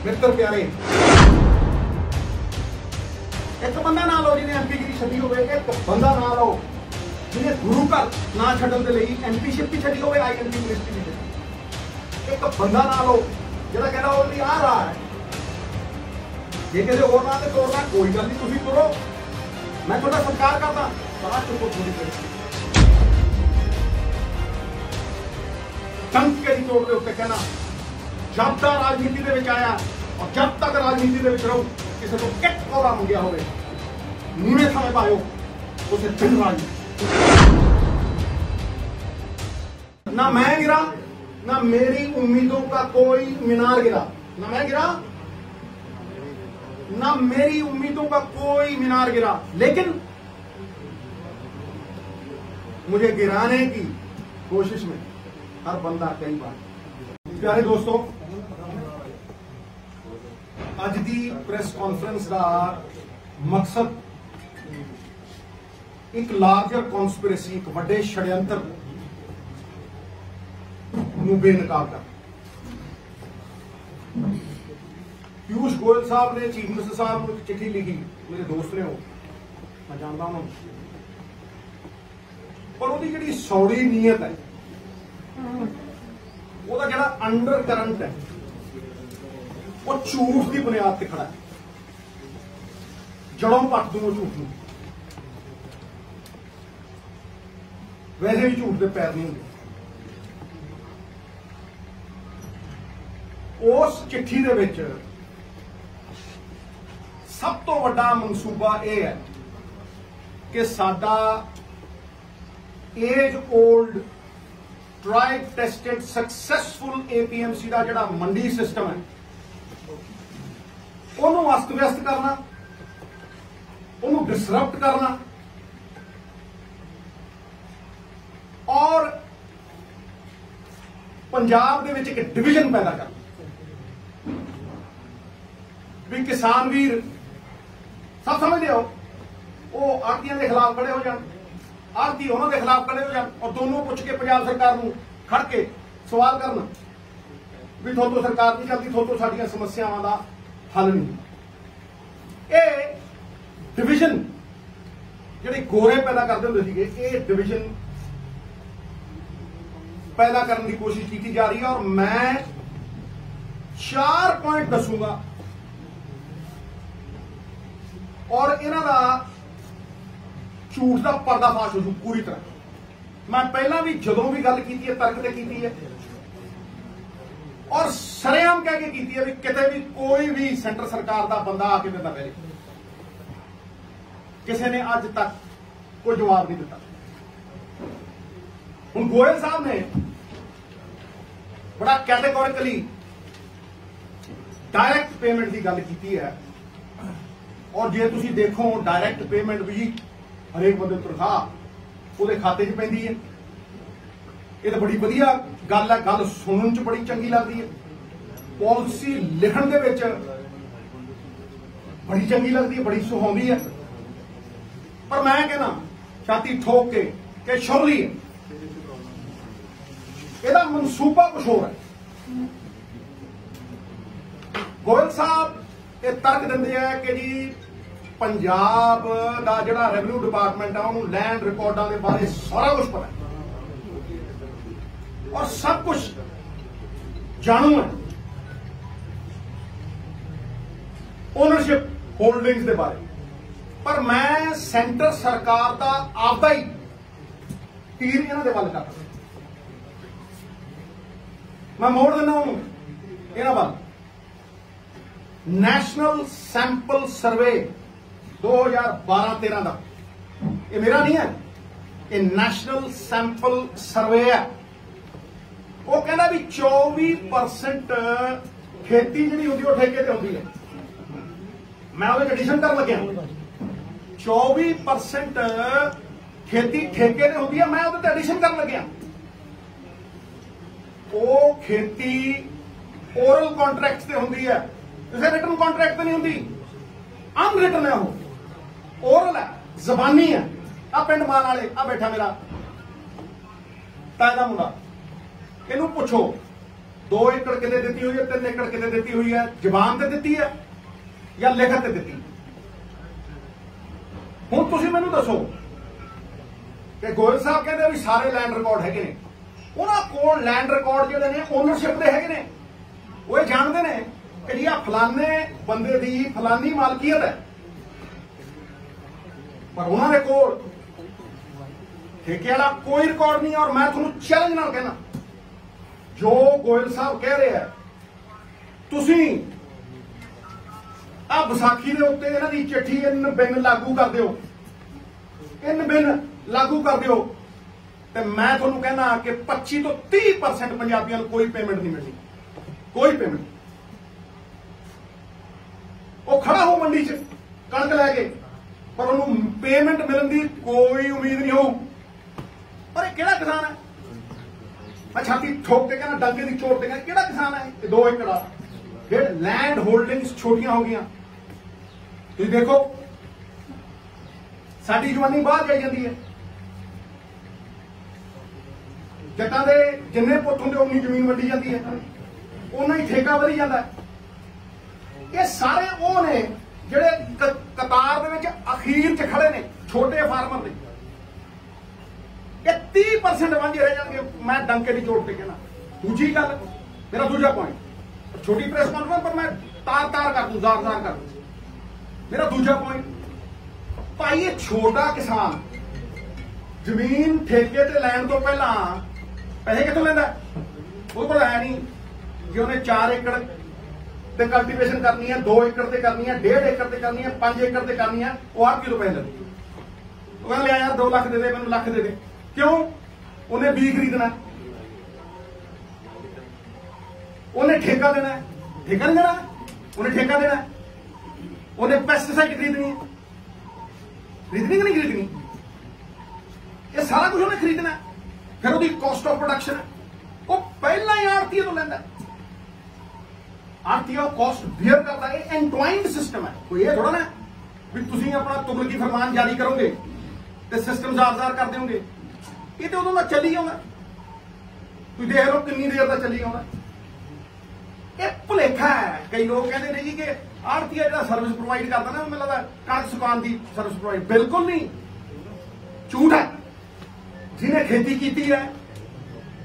मित्र प्यारे, एक बंदा ना लो जिन्हें एमपी गिरी छड्डी होवे, एक बंदा ना लो जिन्हें गुरु घर ना छड्डण दे लई एमपीशिप भी छड्डी होवे, आईएमपी मिनिस्ट्री भी छड्डी। एक बंदा ना लो जिहड़ा कहना वो भी आ रहा है, जे किसी होर ना ते तोड़ना कोई गल नहीं, तुसीं तुरो, मैं तुहाडा सत्कार करदा, बड़ा चुप्पो थोड़ी देर टंके दी तोड़ दे उत्ते कहना जब तक राजनीति दे विच आया और जब तक राजनीति दे विच रहूं, किसी को किट कौड़ा मंगिया होवे नीवे थाने पायो उसे दिन राजनीति ना मैं गिरा ना मेरी उम्मीदों का कोई मीनार गिरा, ना मैं गिरा ना मेरी उम्मीदों का कोई मीनार गिरा, लेकिन मुझे गिराने की कोशिश में हर बंदा कई बार। प्यारे दोस्तों, अज दी प्रेस कॉन्फ्रेंस का मकसद एक लार्जर कॉन्स्पिरेसी, एक वड्डे षड्यंत्र नूं बेनकाब कर। पीयूष गोयल साहब ने चीफ मिनिस्टर साहब को एक चिट्ठी लिखी, मेरे दोस्त ने वो, मैं जानता हूं, पर वो जिहड़ी सौड़ी नीयत है, ਉਹਦਾ ਜਿਹੜਾ अंडर करंट है वो झूठ की बुनियाद ते खड़ा है, जड़ों पट दूं झूठ नूं। वैसे भी झूठ के पैर नहीं होंगे। उस चिट्ठी दे विच सब तो वड्डा मनसूबा यह है कि साडा as old tried tested successful APMC का जिहड़ा मंडी सिस्टम है उन्होंने अस्त व्यस्त करना, उन्होंने डिसरप्ट करना और पंजाब दे विच एक डिवीजन पैदा करना भी किसान वीर सब समझते हो वो आड़तियों के खिलाफ खड़े हो जाए, आड़ती उन्होंने खिलाफ खड़े हो जाए और दोनों पुछ के पंजाब सरकार नूं खड़ के सवाल करना भी थोतों सरकार नहीं चलती, थोतों साडियां समस्यावां दा हल नहीं। ये डिवीजन जिहड़े गोरे पैदा करते हुंदे सीगे, ये डिवीजन पैदा करने की कोशिश की जा रही है और मैं 4 पॉइंट दसूंगा और इन्हां दा झूठ का पर्दाफाश हो पूरी तरह। मैं पहला भी जदों भी गल की है तर्क से की है और सरेआम कह के की है भी किते भी कोई भी सेंटर सरकार का बंदा आके देता पहले किसी ने अज तक कोई जवाब नहीं दिता। हुण गोयल साहब ने बड़ा कैटेगोरिकली डायरैक्ट पेमेंट की गल की है और जे तुसीं देखो डायरैक्ट पेमेंट भी हरेक बंदे तनख्वाह ਉਹਦੇ खाते च पैंदी है। ये तो बड़ी वधिया गल है, गल सुनने च बड़ी चंगी लगती है, पॉलिसी लिखण दे विच बड़ी चंगी लगती है, बड़ी सुहावनी है, पर मैं कहना छाती ठोक के शुरली है, ਇਹਦਾ मनसूबा कुछ होर है। गोयल साहब ये तर्क देंदे है कि जी पंजाब का जिहड़ा रेवन्यू डिपार्टमेंट है उन्होंने लैंड रिकॉर्डों के बारे सारा कुछ पता है और सब कुछ जानू है ओनरशिप होल्डिंग्स के बारे। पर मैं सेंटर सरकार का आपदा ही तीर इन्हां दे वल करदा, मैं मोड़ देना उन्होंने इन्हां वल। नैशनल सैंपल सर्वे 2012-13 का, ये मेरा नहीं है, ये नैशनल सैंपल सर्वे है। वो कहना भी 24% खेती जी होती है ठेके ते होती है। मैं वो एडिशन कर लग्या 24% खेती ठेके ते होती है, मैं वो एडिशन कर लग्या। वो खेती ओरल कॉन्ट्रैक्ट से होती है, किसी रिटन कॉन्ट्रैक्ट नहीं होती, अनरिटन है वो, ओरल है, जबानी है। आ पिंड मान वाले आ बैठा मेरा ताए दा मुंडा, इनू पुछो 2 एकड़ कितने दी हुई है, 3 एकड़ कितने दी हुई है, जबान ते दी है या लिखत ते दी? हुण तुसीं मैनूं दसो कि गोयल साहब कहते भी सारे लैंड रिकॉर्ड हैगे ने, उन्हां कोल लैंड रिकॉर्ड जिहड़े ने ओनरशिप दे हैगे ने, वो ये जानते ने कि जी फलाने बंदे दी फलानी मालकीयत है, पर उन्होंने कोल ठेके वाला कोई रिकॉर्ड नहीं है। और मैं तुहानूं चैलेंज नाल कहना, जो गोयल साहब कह रहे हैं, तुसीं आ विसाखी के उत्ते इन्हां दी चिट्ठी इन बिन लागू कर दिओ, इन बिन लागू कर दिओ, ते मैं तुहानूं कहना कि 25 तो 30% पंजाबियों को कोई पेमेंट नहीं मिलनी, कोई पेमेंट। वो खड़ा हो मंडी च कणक लैके, पर उन्होंने पेमेंट मिलने की कोई उम्मीद नहीं हो। पर यह किहड़ा किसान है? मैं छाती ठोक के कहना, डंके की चोट के कहना, किहड़ा किसान है? 2 एकड़ फिर लैंड होल्डिंग्स छोटियां हो गई। तुम देखो साडी जवानी बाहर जाई जाती है, जट्टां दे जिन्ने पुत्त हुंदे उन्नी जमीन वड्डी जाती है, उन्ना ही ठेका वधी जाता है। ये सारे वो ने जिहड़े कतार दे विच अखीर च खड़े ने, छोटे फार्मर ने। ये 30% वांझे रह जाएंगे। मैं डंके की चोट पे कहना। दूजी गल, मेरा दूजा पॉइंट, छोटी प्रेस कॉन्फ्रेंस पर मैं तार तार कर दूं, जार जार कर दूं। मेरा दूजा पॉइंट, भाई ये छोटा किसान जमीन ठेके ते लैण तो पहला पैसे कितों लैंदा? वो कोल है नहीं कि उन्हें 4 एकड़ ते कल्टीवेशन करनी है, 2 एकड़ ते करनी है, 1.5 एकड़ ते करनी है, 5 एकड़ ते करनी है, वो आप किलो पैसे लगे। वो कहना लिया यार 2 लाख दे दे, मैंने लाख दे दे। क्यों? उन्हें बीज खरीदना, उन्हें ठेका देना है, ठेका नहीं देना, उन्हें ठेका देना है, उन्हें पेस्टिसाइड खरीदनी है, खरीदनी कि नहीं खरीदनी? ये सारा कुछ उन्हें खरीदना है। फिर उसकी कॉस्ट ऑफ प्रोडक्शन है, वो पहला ही आड़ती तो लेंदा, आड़ती कॉस्ट बियर करता है। एंटवाइंड सिस्टम है, कोई ये थोड़ा ना भी तुसीं अपना तुगलकी फरमान जारी करोगे तो सिस्टम जार जार कर दोगे। ये तो उदों दा चली आउंदा, तुसीं देख लो कितनी देर दा चली आउंदा। ये भुलेखा है। कई लोग कहते हैं जी कि आड़ती जो सर्विस प्रोवाइड करता ना, मैंने लगता कणक सुकान की सर्विस प्रोवाइड, बिल्कुल नहीं, झूठ है। जिन्हें खेती की है,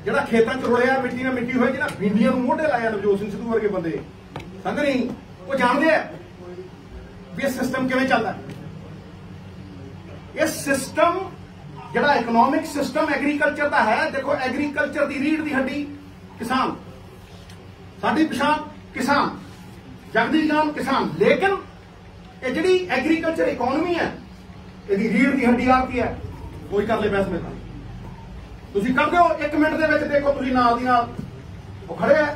जो खेतों च रुलिया मिट्टी में मिट्टी हुई, जो भिंडियों मोढ़े लाया नवजोत सिंह सिद्धू वर्गे बंदे, समझ नहीं, वो जानते हैं भी ये सिस्टम किवें चलता है। ये सिस्टम जो इकोनॉमिक सिस्टम एग्रीकल्चर का है, देखो एग्रीकल्चर की रीढ़ की हड्डी किसान, साडी पछाण किसान, जगदी जान किसान। लेकिन ये जी एग्रीकल्चर इकोनॉमी है, यदि रीढ़ की हड्डी आती है, कोई कर ले पैसे मिलता। तुसीं कर दो 1 मिनट दे विच, देखो तुसीं नाल दी नाल वो खड़े है,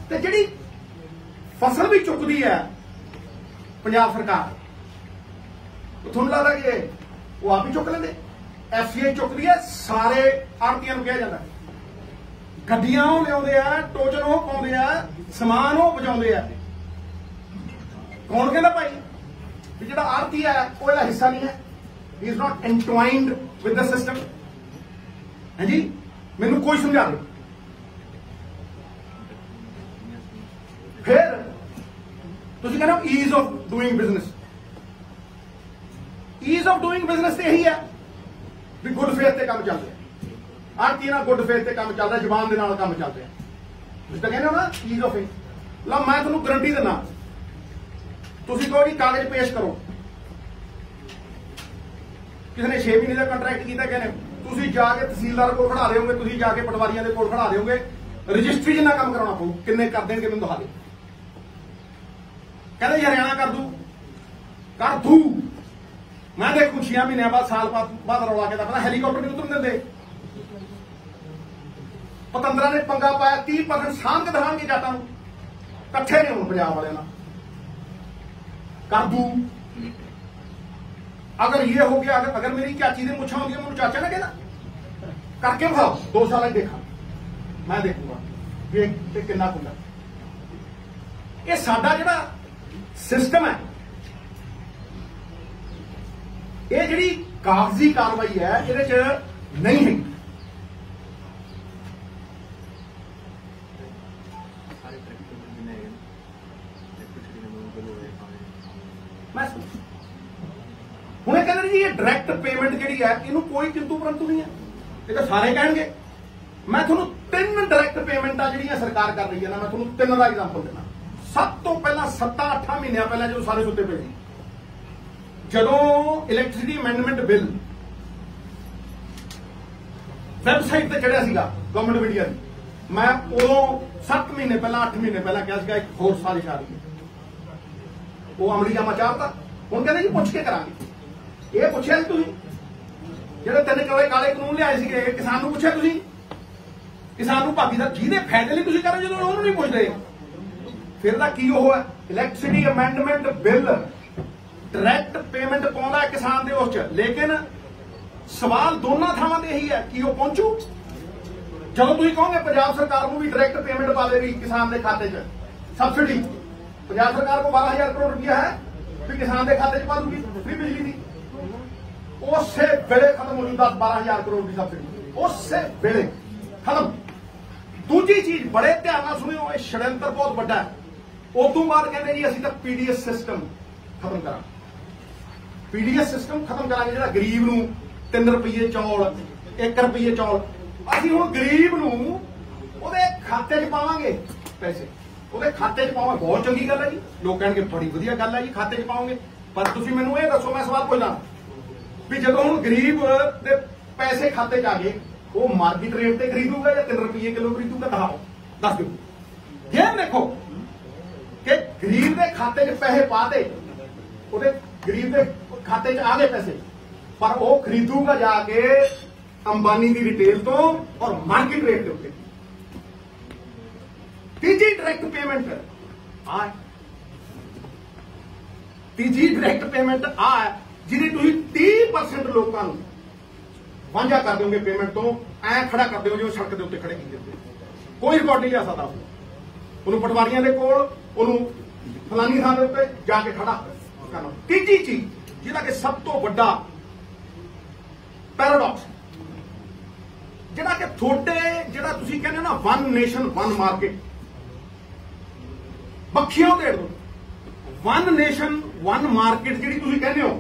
ते जिहड़ी फसल भी चुकदी है पंजाब सरकार, तो तुहानूं लगदा कि वो आप ही चुक लेंदे? FCI चुकदी है, सारे आड़तीआं नूं कहा जाता है। गड्डियां वो लियाउंदे आ, टोचन वो पाउंदे आ, समान वो पहुंचाउंदे आ। कौन कहंदा भाई भी जिहड़ा आड़ती है वो इहदा हिस्सा नहीं है, he is not एंटवाइंड with the system? है जी, मैनूं कोई समझा दे। फिर तुसीं कहंदे हो ease of doing business. Ease of doing business यही है भी गुड फेथ से काम चल रहा है, आड़ती ना गुड फेथ से काम चल रहा है, जबान के नाल काम चल रहा है। तुसीं तां कहंदे हो ना ईज ऑफ इट। लो मैं तुहानूं गारंटी दिना, तुसीं कोई भी कागज पेश करो, किसी ने 6 महीने का कंट्रैक्ट किया, कहने तुसीं जाके तहसीलदार को खड़ा रहे होंगे, तुसीं जाके पटवारियों के कोल खड़ा रहे होंगे, रजिस्ट्री जिन्ना काम कराना पऊ, किन्ने कर देंगे मैनूं दिखा दे। कहते जी हरियाणा कर दू, मैं देखू 6 महीने बाद साल बाद रौला के पता हैलीकॉप्टर नहीं उतर देंगे। पतंदरा ने पंगा पाया, 30% साम के दिखाएंगे जाटा कट्ठे ने हूं पंजाब वाले कर दू। अगर ये हो गया, अगर मेरी चाची की मुछा होंगी, मैं चाचा ने कहना करके भाव 2 साल देखा, मैं देखूंगा कितना कुंडा। ये साडा जिहड़ा सिस्टम है, ये जिहड़ी कागजी कार्रवाई है, ये नहीं है। मैं हुणे कहते जी ये डायरैक्ट पेमेंट जी है इनू कोई किंतु परंतु नहीं है, ये तो सारे कहेंगे। मैं थोनू 3 डायरैक्ट पेमेंटा जिहड़ियां सरकार कर रही है ना, मैं थोनू 3 का एग्जाम्पल देना। सब तो पहला 7-8 महीनों पहले जो सारे सुते पे सी, जदों इलैक्ट्रिसिटी अमेंडमेंट बिल वैबसाइट पर चढ़िया सीगा गवर्नमेंट मीडिया की, मैं उदों 7 महीने पहला 8 महीने पहला कहा सीगा एक होर साजिश आ रही है, वो अमली जामा चाहता। हुण कहंदे जी पुछ के करांगे। ये पुछिया सी तुसीं ਜਿਹੜੇ 3 करोड़ काले कानून लिआए सीगे, किसान नूं पुछिਆ तुसीं? किसान नूं भागीदार जिहदे फायदे ਲਈ ਤੁਸੀਂ ਕਰ ਰਹੇ ਜਦੋਂ ਉਹਨੂੰ ਨਹੀਂ ਪੁੱਛਦੇ, ਫਿਰ ਦਾ ਕੀ ਉਹ ਹੈ? Electricity amendment bill direct payment पाउंदा है किसान दे उस च, लेकिन सवाल दोनों थावां ते यही है कि वो पहुंचू। जदों तुसीं कहोगे पंजाब सरकार को भी डायरैक्ट पेमेंट पा देगी किसान के खाते च सबसिडी, पंजाब सरकार को 12,000 करोड़ रुपया है भी किसान के खाते च पा दूगी फ्री बिजली की, उससे वेले खत्म हो जूगा 12,000 करोड़ की सबसिडी, उससे वेले खत्म। दूजी चीज बड़े ध्यान नाल सुनियो, ये षड्यंत्र बहुत बड़ा है। उस तो बाद कहते जी असीं तां पीडीएस सिस्टम खत्म करा, पीडीएस सिस्टम खत्म करांगे जिहड़ा गरीब नूं 3 रुपये चौल 1 रुपये चौल, असीं हुण गरीब नूं ਉਹਦੇ खाते च पावांगे पैसे, ਉਹਦੇ खाते च पावांगे। बहुत चंगी गल है जी, लोग कहणगे बड़ी वधिया गल है जी खाते च पाओगे, पर तुसीं मैनूं ये दसो, मैं सवाल पुछदा भी जदों हुण गरीब दे पैसे खाते च आ गए, वो मार्केट रेट ते खरीदूगा या 3 रुपये किलो खरीदूगा? दस दो। ये देखो कि गरीब के खाते च पैसे पाते, ਉਹਦੇ गरीब के खाते च आ गए पैसे, पर वो खरीदूगा जाके अंबानी की रिटेल तो और मार्केट रेट के उत्ते। तीजी डायरैक्ट पेमेंट आ, तीजी डायरैक्ट पेमेंट आ जिहदी तुसीं 30% लोगों नूं वांझा कर दोगे पेमेंट तो, ऐ खड़ा कर दोगे जो सड़क के उत्ते खड़े कीते, कोई रिकॉर्ड नहीं लिया सकदा उन्होंने पटवारियों के कोल, उन्होंने फलानी थां दे उत्ते जाके खड़ा करना। तीजी चीज जिहदा कि सब तो बड़ा पैराडॉक्स जिहड़ा कि थोड़े जिहड़ा तुसीं कहंदे हो ना वन नेशन वन मार्केट, बखियों देड़ दो वन नेशन वन मार्केट जिहड़ी तुसीं कहंदे हो,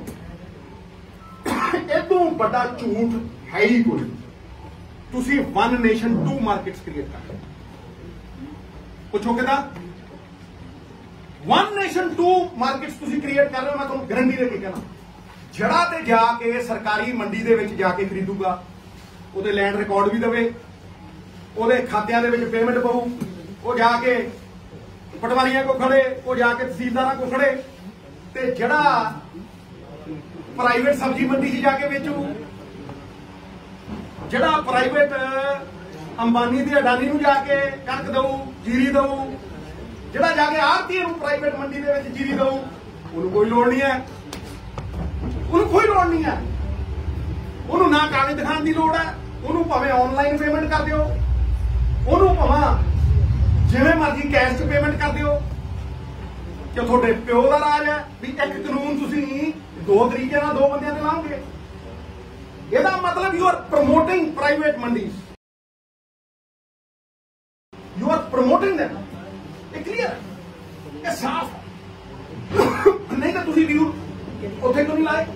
इह तों बड़ा झूठ है ही कोई। तुसीं वन नेशन 2 मार्केट्स क्रिएट कर रहे हो, पुछो किदा? वन नेशन 2 मार्केट्स तुसीं क्रिएट कर रहे हो। मैं तुहानूं गारंटी दे के कहना, जड़ा ते जाके सरकारी मंडी दे विच जाके खरीदूगा, ਉਹਦੇ लैंड रिकॉर्ड भी देवे, ਉਹਦੇ खात्यां दे विच पेमेंट पऊ, वो जाके पटवारियां को खड़े, वो जाके तहसीलदारां को खड़े, ते जड़ा प्राइवेट सब्जी मंडी च जाके बेचू, जड़ा प्राइवेट अंबानी दी अडानी नूं जाके कणक दऊ जीरी दऊ, जड़ा जाके आड़ती नूं प्राइवेट मंडी दे विच जीरी दऊ, उन्होंने कोई लोड़ नहीं है, उन्होंने कोई लोड़ नहीं है, उन्होंने ना कागज दिखाने की लोड़ है, उन्होंने भावें ऑनलाइन पेमेंट कर दिओ, उन्होंने भावें जिवें मर्जी कैश च पेमेंट कर दिओ, कि तुहाडे प्यो दा राज है भी एक कानून तुसीं 2 तरीके नाल 2 बंदियां ते लाओगे। ਇਹਦਾ मतलब you are promoting private mandis, you are promoting them. ये क्लियर है, ये साफ है। नहीं तो तुसीं व्यू उत्थे क्यों नहीं लाए?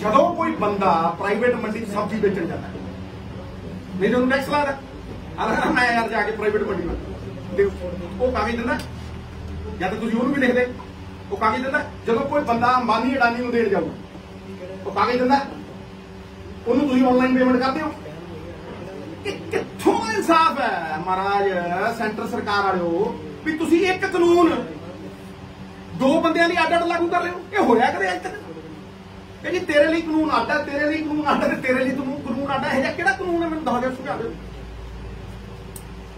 जदों कोई बंदा प्राइवेट मंडी सब्जी बेचण जाता है, नहीं तो टैक्स ला रहा, मैं यार जाके प्राइवेट मंडी में वो कागज दिंदा, या तो तुसीं ਉਹਨੂੰ भी लिख दे, वो कागज दिंदा। जदों कोई बंदा अंबानी अडानी ਨੂੰ ਦੇਣ ਜਾਊਗਾ, ਉਹ ਕਾਗਜ਼ ਦਿੰਦਾ, ਉਹਨੂੰ ਤੁਸੀਂ ਆਨਲਾਈਨ ਪੇਮੈਂਟ ਕਰਦੇ ਹੋ। ਇਹ ਕਿੱਥੋਂ ਇਨਸਾਫ ਹੈ ਮਹਾਰਾਜ ਸੈਂਟਰ ਸਰਕਾਰ ਵਾਲਿਓ ਵੀ ਤੁਸੀਂ ਇੱਕ ਕਾਨੂੰਨ 2 ਬੰਦਿਆਂ ਲਈ ਅੱਡ-ਅੱਡ ਲਾਗੂ ਕਰ ਰਹੇ ਹੋ? ਇਹ ਹੋਇਆ ਕਦੇ ਅੱਜ ਤੱਕ? ਕਿ ਜੀ ਤੇਰੇ ਲਈ ਕਾਨੂੰਨ ਅੱਡ ਹੈ, ਤੇਰੇ ਲਈ ਕਾਨੂੰਨ ਅੱਡ ਹੈ, ਤੇ ਤੇਰੇ ਲਈ ਕਾਨੂੰਨ ਅੱਡ ਹੈ? ਇਹ ਜਿਹਾ ਕਿਹੜਾ ਕਾਨੂੰਨ ਹੈ? ਮੈਨੂੰ ਦੱਸ ਦਿਓ, ਸਮਝਾ ਦਿਓ।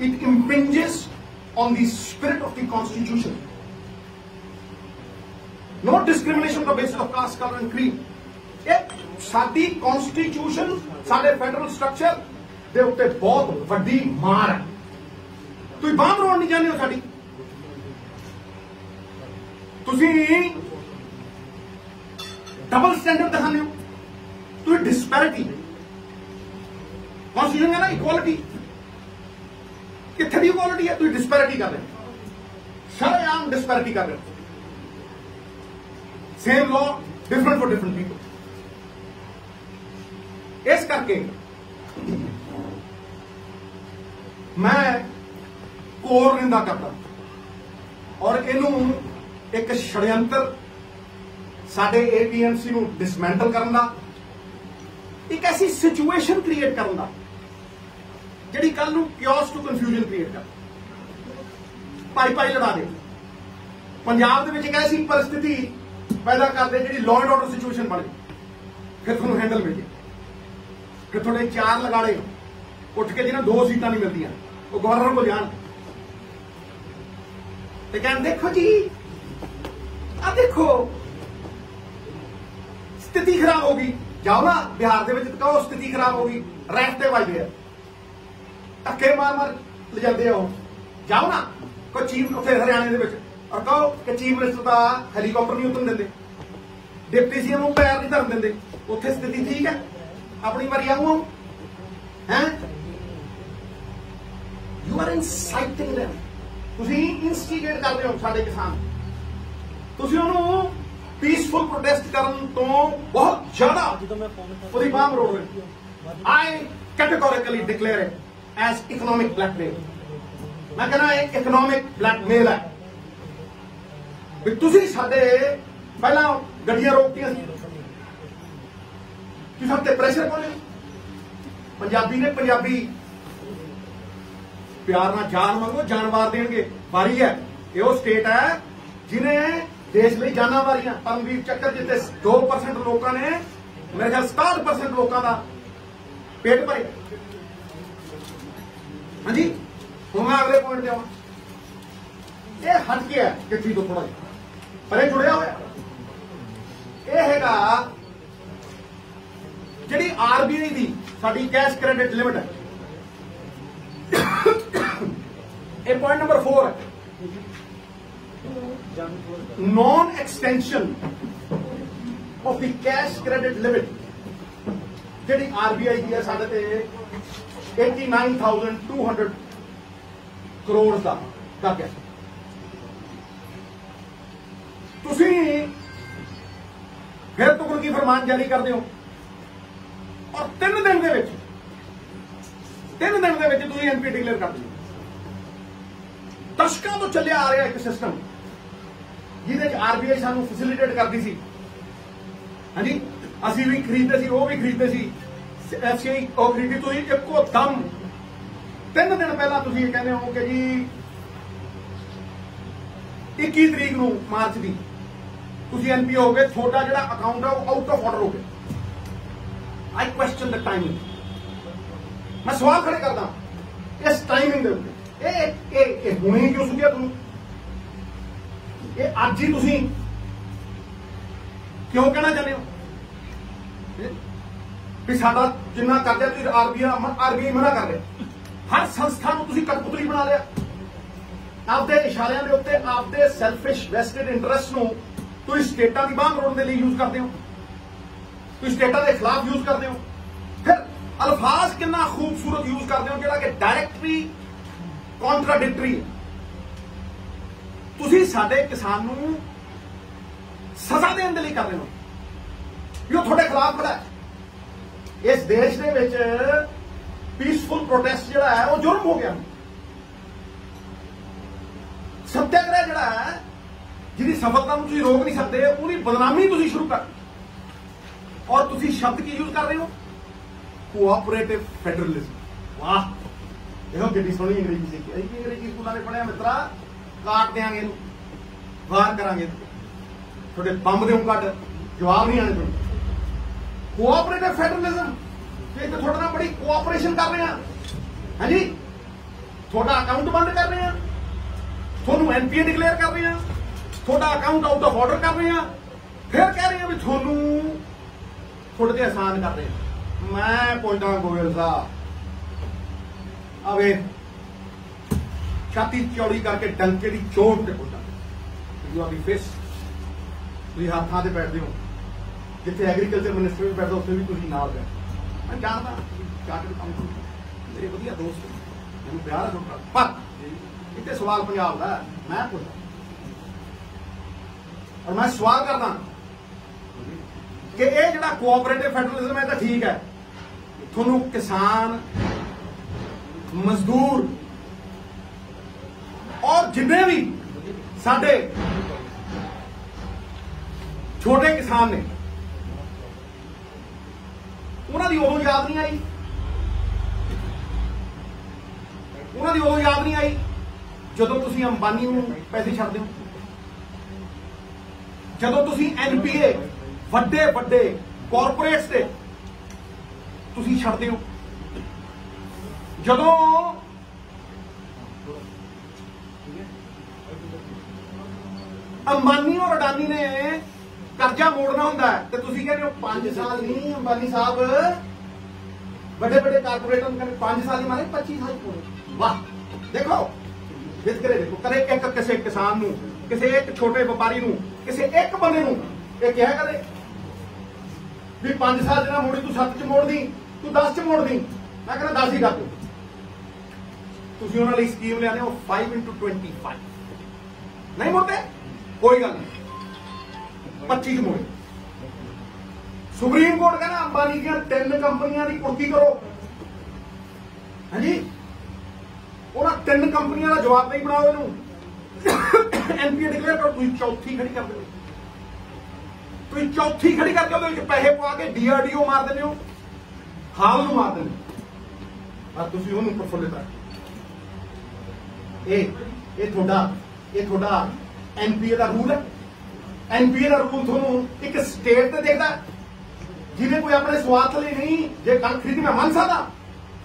It impinges on the spirit of the Constitution. No discrimination on the basis of caste, color and creed. Sari constitution साडे फैडरल स्ट्रक्चर दे उत्ते बहुत वड्डी मार है। तुसीं बांह मरोड़ नहीं चाहते हो साडी, तुसीं डबल स्टैंडर्ड दिखाने हो, तुसीं डिस्पैरिटी। कॉन्स्टिट्यूशन है ना इक्वालिटी, कित्थे दी इक्वालिटी है? तुसीं डिस्पैरिटी कर रहे हो, शरेआम डिस्पैरिटी कर रहे हो। Same law different for different people. इस करके मैं कोर निंदा करता और इनू एक षड्यंत्र साडे एपीएमसी नू डिसमैंटल करन दा, एक ऐसी सिचुएशन क्रिएट करन दा जिहड़ी कल नू क्योस टू कन्फ्यूजन क्रिएट कर, पाई पाई लड़ा दे, पंजाब दे विच एक ऐसी परिस्थिति पैदा कर दे जिहड़ी लॉ एंड ऑर्डर सिचुएशन बने, फिर तुहानू हैंडल मिले, फिर थोड़े चार लगाड़े उठ के जिन्हें 2 सीटां नहीं मिलदियां वो गवर्नर को जान ते कहन देखो जी आ देखो स्थिति खराब होगी, जाओ ना बिहार दे विच कहो स्थिति खराब होगी, रैफ्टे वजदे धक्के मार मार ले जाते हो, जाओ ना कोई चीफ उत्थे हरियाणे दे विच और कहो कि चीफ मिनिस्टर का हैलीकॉप्टर नहीं उतरन देंदे, डिप्टी सीएम नूं पैर नहीं धरन देंदे, उत्थे स्थिति ठीक है, अपनी मरी आऊं हैं। यू आर इनसाइटिंग देम, तुसीं इंस्टिगेट कर रहे हो साडे किसान, तुसीं उहनूं पीसफुल प्रोटेस्ट करन तो बहुत ज्यादा ਉਹਦੀ ਬਾਂਹ ਮਰੋੜ ਰਹੇ। I categorically declare it as economic blackmail। मैं कहना है इकोनॉमिक ब्लैकमेल है भी तुसीं साडे पहला गड्डियां रोकतियां सी, तुसीं साडे प्रेशर पाउने, पंजाबी ने पंजाबी प्यार नाल जान मंगो जान वार देणगे, वारी है ये वो स्टेट है जिन्हें देश ਲਈ ਜਾਨਾਂ ਵਾਰੀਆਂ, परमवीर ਚੱਕਰ जिते 2% ਲੋਕਾਂ ਨੇ मेरे ख्याल 67% ਲੋਕਾਂ ਦਾ पेट भरे। हाँ जी ਹੁਣ मैं अगले पॉइंट ਤੇ ਆਵਾਂ, ਇਹ ਹਟ ਗਿਆ ਕਿੱਥੀ ਤੋਂ ਥੋੜਾ ਜਿਹਾ ਪਰੇ ਜੁੜਿਆ ਹੋਇਆ, ਇਹ ਹੈਗਾ ਜਿਹੜੀ ਆਰਬੀਆਈ ਦੀ ਸਾਡੀ ਕੈਸ਼ ਕ੍ਰੈਡਿਟ ਲਿਮਿਟ ਹੈ, ਇਹ पॉइंट नंबर 4 है, non extension of the cash credit limit ਜਿਹੜੀ आरबीआई ਦੀ ਹੈ ਸਾਡੇ ਤੇ 89,200 ਕਰੋੜ ਦਾ ਤੱਕ ਹੈ। ਤੁਸੀਂ ਫਿਰ ਤੁਗਲਕੀ ਫਰਮਾਨ ਜਾਰੀ ਕਰਦੇ ਹੋ ਔਰ 3 ਦਿਨ ਦੇ ਵਿੱਚ ਤੁਸੀਂ ਐਨਪੀ ਡਿਕਲੇਅਰ ਕਰ ਦਿਓ। ਦਸ਼ਕਾਂ ਤੋਂ ਚੱਲਿਆ ਆ ਰਿਹਾ ਇੱਕ ਸਿਸਟਮ ਜਿਹਦੇ ਚ ਆਰਬੀਆਈ ਸਾਨੂੰ ਫੈਸਿਲਿਟੇਟ ਕਰਦੀ ਸੀ, ਹਾਂਜੀ ਅਸੀਂ ਵੀ ਖਰੀਦਦੇ ਸੀ, ਉਹ ਵੀ ਖਰੀਦਦੇ ਸੀ, ਐਫਸੀਆਈ ਉਹ ਖਰੀਦੀ, ਤੁਸੀਂ ਇੱਕੋ ਦਮ 3 ਦਿਨ ਪਹਿਲਾਂ ਤੁਸੀਂ ਇਹ ਕਹਿੰਦੇ ਹੋ ਕਿ ਜੀ 21 ਤਰੀਕ ਨੂੰ ਮਾਰਚ ਦੀ ਤੁਸੀਂ ਐਨਪੀ ਹੋ ਗਏ, ਤੁਹਾਡਾ ਜਿਹੜਾ ਅਕਾਊਂਟ ਹੈ ਉਹ ਆਊਟ ਆਫ ਆਰਡਰ ਹੋ ਗਿਆ। ਆਈ ਕੁਐਸਚਨ ਦ ਟਾਈਮਿੰਗ, ਮੈਂ ਸਵਾਲ ਖੜੇ ਕਰਦਾ ਇਸ ਟਾਈਮਿੰਗ ਦੇ ਉੱਤੇ, ਇਹ ਹੁਣੇ ਕਿਉਂ ਸੁਝਿਆ ਤੁਹਾਨੂੰ, ਇਹ ਅੱਜ ਹੀ ਤੁਸੀਂ ਕਿਉਂ ਕਹਿਣਾ ਚਾਹੁੰਦੇ ਹੋ ਵੀ ਸਾਡਾ ਜਿੰਨਾ ਕਰਦੇ ਤੁਸੀਂ ਆਰਬੀਆਈ ਮਨਾ ਕਰ ਰਿਹਾ, ਹਰ ਸੰਸਥਾ ਨੂੰ ਤੁਸੀਂ ਕਠਪੁਤਲੀ ਬਣਾ ਲਿਆ, ਆਪਦੇ ਇਸ਼ਾਰਿਆਂ ਦੇ ਉੱਤੇ ਆਪਦੇ ਸੈਲਫਿਸ਼ ਵੈਸਟਡ ਇੰਟਰਸਟ ਨੂੰ ਤੁਸੀਂ ਸਟੇਟਾਂ ਦੀ ਬਾਂਹ ਮਰੋੜਨ ਦੇ ਲਈ ਯੂਜ਼ ਕਰਦੇ ਹੋ, ਤੁਸੀਂ ਸਟੇਟਾਂ ਦੇ ਖਿਲਾਫ ਯੂਜ਼ ਕਰਦੇ ਹੋ, ਫਿਰ ਅਲਫਾਜ਼ ਕਿੰਨਾ ਖੂਬਸੂਰਤ ਯੂਜ਼ ਕਰਦੇ ਹੋ ਜਿਹੜਾ ਕਿ ਡਾਇਰੈਕਟਲੀ ਕੌਂਟਰਾਡਿਕਟਰੀ ਹੈ। ਤੁਸੀਂ ਸਾਡੇ ਕਿਸਾਨ ਨੂੰ ਸਜ਼ਾ ਦੇਣ ਦੇ ਲਈ ਕਰ ਰਹੇ ਹੋ ਵੀ ਉਹ ਤੁਹਾਡੇ ਖਿਲਾਫ ਖੜਾ ਹੈ। ਇਸ ਦੇਸ਼ ਦੇ ਵਿੱਚ ਪੀਸਫੁਲ ਪ੍ਰੋਟੈਸਟ ਜਿਹੜਾ ਹੈ ਉਹ ਜੁਰਮ ਹੋ ਗਿਆ। ਸੱਤਿਆਗ੍ਰਹਿ ਜਿਹੜਾ ਹੈ ਜਿਹਦੀ ਸਫਲਤਾ ਨੂੰ ਤੁਸੀਂ ਰੋਕ ਨਹੀਂ ਸਕਦੇ, ਉਹਦੀ ਬਦਨਾਮੀ ਤੁਸੀਂ ਸ਼ੁਰੂ ਕਰ, ਔਰ ਤੁਸੀਂ ਸ਼ਬਦ ਕੀ ਯੂਜ਼ ਕਰ ਰਹੇ ਹੋ, ਕੋਆਪਰੇਟਿਵ ਫੈਡਰਲਿਜ਼ਮ। ਵਾਹ, ਦੇਖੋ ਕਿੰਨੀ ਸੋਹਣੀ ਅੰਗਰੇਜ਼ੀ ਸਿੱਖੀ, ਅਸੀਂ ਅੰਗਰੇਜ਼ੀ ਸਕੂਲਾਂ ਦੇ ਪੜ੍ਹਿਆ ਮਿੱਤਰਾ, ਕਾਟ ਦਿਆਂਗੇ ਇਹਨੂੰ, ਵਾਰ ਕਰਾਂਗੇ, ਤੁਹਾਡੇ ਬੰਬ ਦੇ ਕੱਢ ਜਵਾਬ ਨਹੀਂ ਆਣੇ ਤੁਹਾਨੂੰ। ਕੋਆਪਰੇਟਿਵ ਫੈਡਰਲਿਜ਼ਮ ਤੇ ਤੁਹਾਡੇ ਨਾਲ ਬੜੀ ਕੋਆਪਰੇਸ਼ਨ ਕਰ ਰਹੇ ਹਾਂ, ਹਾਂਜੀ ਤੁਹਾਡਾ ਅਕਾਊਂਟ ਬੰਦ ਕਰ ਰਹੇ ਹਾਂ, ਤੁਹਾਨੂੰ ਐਨਪੀਏ ਡਿਕਲੇਅਰ ਕਰ ਰਹੇ ਹਾਂ, ਤੁਹਾਡਾ ਅਕਾਊਂਟ ਆਊਟ ਆਫ ਆਰਡਰ ਕਰ ਰਹੇ ਹਾਂ, ਫਿਰ ਕਹਿ ਰਹੇ ਹਾਂ ਵੀ ਤੁਹਾਨੂੰ ਤੁਹਾਡੇ ਤੇ ਆਸਾਨ ਕਰ ਰਹੇ ਹਾਂ। ਮੈਂ ਪੁੱਛਦਾ ਗੋਇਲ ਸਾਹਿਬ, ਆਵੇ ਛਾਤੀ ਚੌੜੀ ਕਰਕੇ ਡੰਕੇ ਦੀ ਚੋਟ ਤੇ ਪੁੱਛਦਾ, ਯੂ ਆਰ ਦੀ ਫੇਸ, ਤੁਸੀਂ ਹੱਥਾਂ ਤੇ ਬੈਠਦੇ ਹੋ, ਜਿੱਥੇ ਐਗਰੀਕਲਚਰ ਮਿਨਿਸਟਰ ਵੀ ਬੈਠਦਾ ਉੱਥੇ ਵੀ ਤੁਸੀਂ ਨਾਲ ਬੈਠ। ਮੈਂ ਜਾਣਦਾ ਚਾਰਟਰਡ ਅਕਾਊਂਟੈਂਟ ਮੇਰੇ ਵਧੀਆ ਦੋਸਤ, ਮੈਨੂੰ ਪਿਆਰ ਹੈ ਤੁਹਾਡਾ, ਪਰ ਇੱਥੇ ਸਵਾਲ ਪੰਜਾਬ ਦਾ ਮੈਂ ਪੁੱਛਦਾ और मैं सवाल करना कि ये जो कोऑपरेटिव फेडरलिज्म है तो ठीक है, थोनू किसान मजदूर और जिन्ने भी साडे छोटे किसान ने उन्होंने उदों याद नहीं आई, उन्होंने उदों याद नहीं आई जदों तुसीं अंबानी नूं पैसे छड्डदे हो, ਜਦੋਂ ਤੁਸੀਂ ਐਨਪੀਏ ਵੱਡੇ ਵੱਡੇ ਕਾਰਪੋਰੇਟਸ ਤੇ ਤੁਸੀਂ ਛੱਡਦੇ ਹੋ, ਜਦੋਂ ਅੰਬਾਨੀ ਔਰ ਅਡਾਨੀ ਨੇ ਕਰਜ਼ਾ ਮੋੜਨਾ ਹੁੰਦਾ ਤੇ ਤੁਸੀਂ ਕਹਿੰਦੇ ਹੋ 5 ਸਾਲ ਨਹੀਂ, ਅੰਬਾਨੀ ਸਾਹਿਬ ਵੱਡੇ ਵੱਡੇ ਕਾਰਪੋਰੇਟਾਂ ਨੂੰ ਕਹਿੰਦੇ 5 ਸਾਲ ਹੀ ਮਾਰੇ 25 ਸਾਲ ਪੂਰੇ। ਵਾਹ, ਦੇਖੋ ਵਿਤਕਰੇ ਦੇਖੋ, ਕਦੇ ਇੱਕ ਕਿਸੇ ਕਿਸਾਨ ਨੂੰ, ਕਿਸੇ ਇੱਕ ਛੋਟੇ ਵਪਾਰੀ ਨੂੰ, ਕਿਸੇ ਇੱਕ ਬੰਦੇ ਨੂੰ ਇਹ ਕਿਹਾ ਕਦੇ ਵੀ 5 ਸਾਲ ਜਿਹੜਾ ਮੋੜੀ ਤੂੰ 7 ਚ ਮੋੜਦੀ, ਤੂੰ 10 ਚ ਮੋੜਦੀ, ਮੈਂ ਕਹਿੰਦਾ 10 ਹੀ ਕਰ ਦੂੰ। ਤੁਸੀਂ ਉਹਨਾਂ ਲਈ ਸਕੀਮ ਲਿਆਦੇ ਹੋ 5x25 ਨਹੀਂ ਮੋੜਦੇ, ਕੋਈ ਗੱਲ ਨਹੀਂ 25 ਚ ਮੋੜੇ। ਸੁਪਰੀਮ ਕੋਰਟ ਕਹਿੰਦਾ ਅੰਬਾਨੀ ਦੀਆਂ 3 ਕੰਪਨੀਆਂ ਦੀ ਕੁਰਕੀ ਕਰੋ, ਹਾਂਜੀ ਉਹਨਾਂ 3 ਕੰਪਨੀਆਂ ਦਾ ਜਵਾਬ ਨਹੀਂ ਬਣਾਓ ਇਹਨੂੰ, एनपीए डिक्लेयर करो, तुम चौथी खड़ी कर दो, तुम चौथी खड़ी करके ਉਹਦੇ ਪੈਸੇ ਪਵਾ ਕੇ ਡੀਆਰਡੀਓ ਮਾਰ ਦਿੰਦੇ ਹੋ, ਹਾਲ ਨੂੰ ਮਾਰ ਦਿੰਦੇ ਹੋ, और ਤੁਸੀਂ ਉਹਨੂੰ ਪ੍ਰਫੁੱਲਿਤ ਕਰ। ਇਹ ਤੁਹਾਡਾ ਐਨਪੀਏ ਦਾ ਰੂਲ ਹੈ। ਐਨਪੀਏ ਦਾ ਰੂਲ ਤੁਹਾਨੂੰ ਇੱਕ ਸਟੇਟ ਤੇ ਦੇਖਦਾ ਜਿਹਨੇ ਕੋਈ ਆਪਣੇ ਸਵਾਰਥ ਲਈ ਨਹੀਂ, ਜੇ ਕਣਕ ਖਰੀਦੀ ਮੈਂ ਮੰਨ ਸਕਦਾ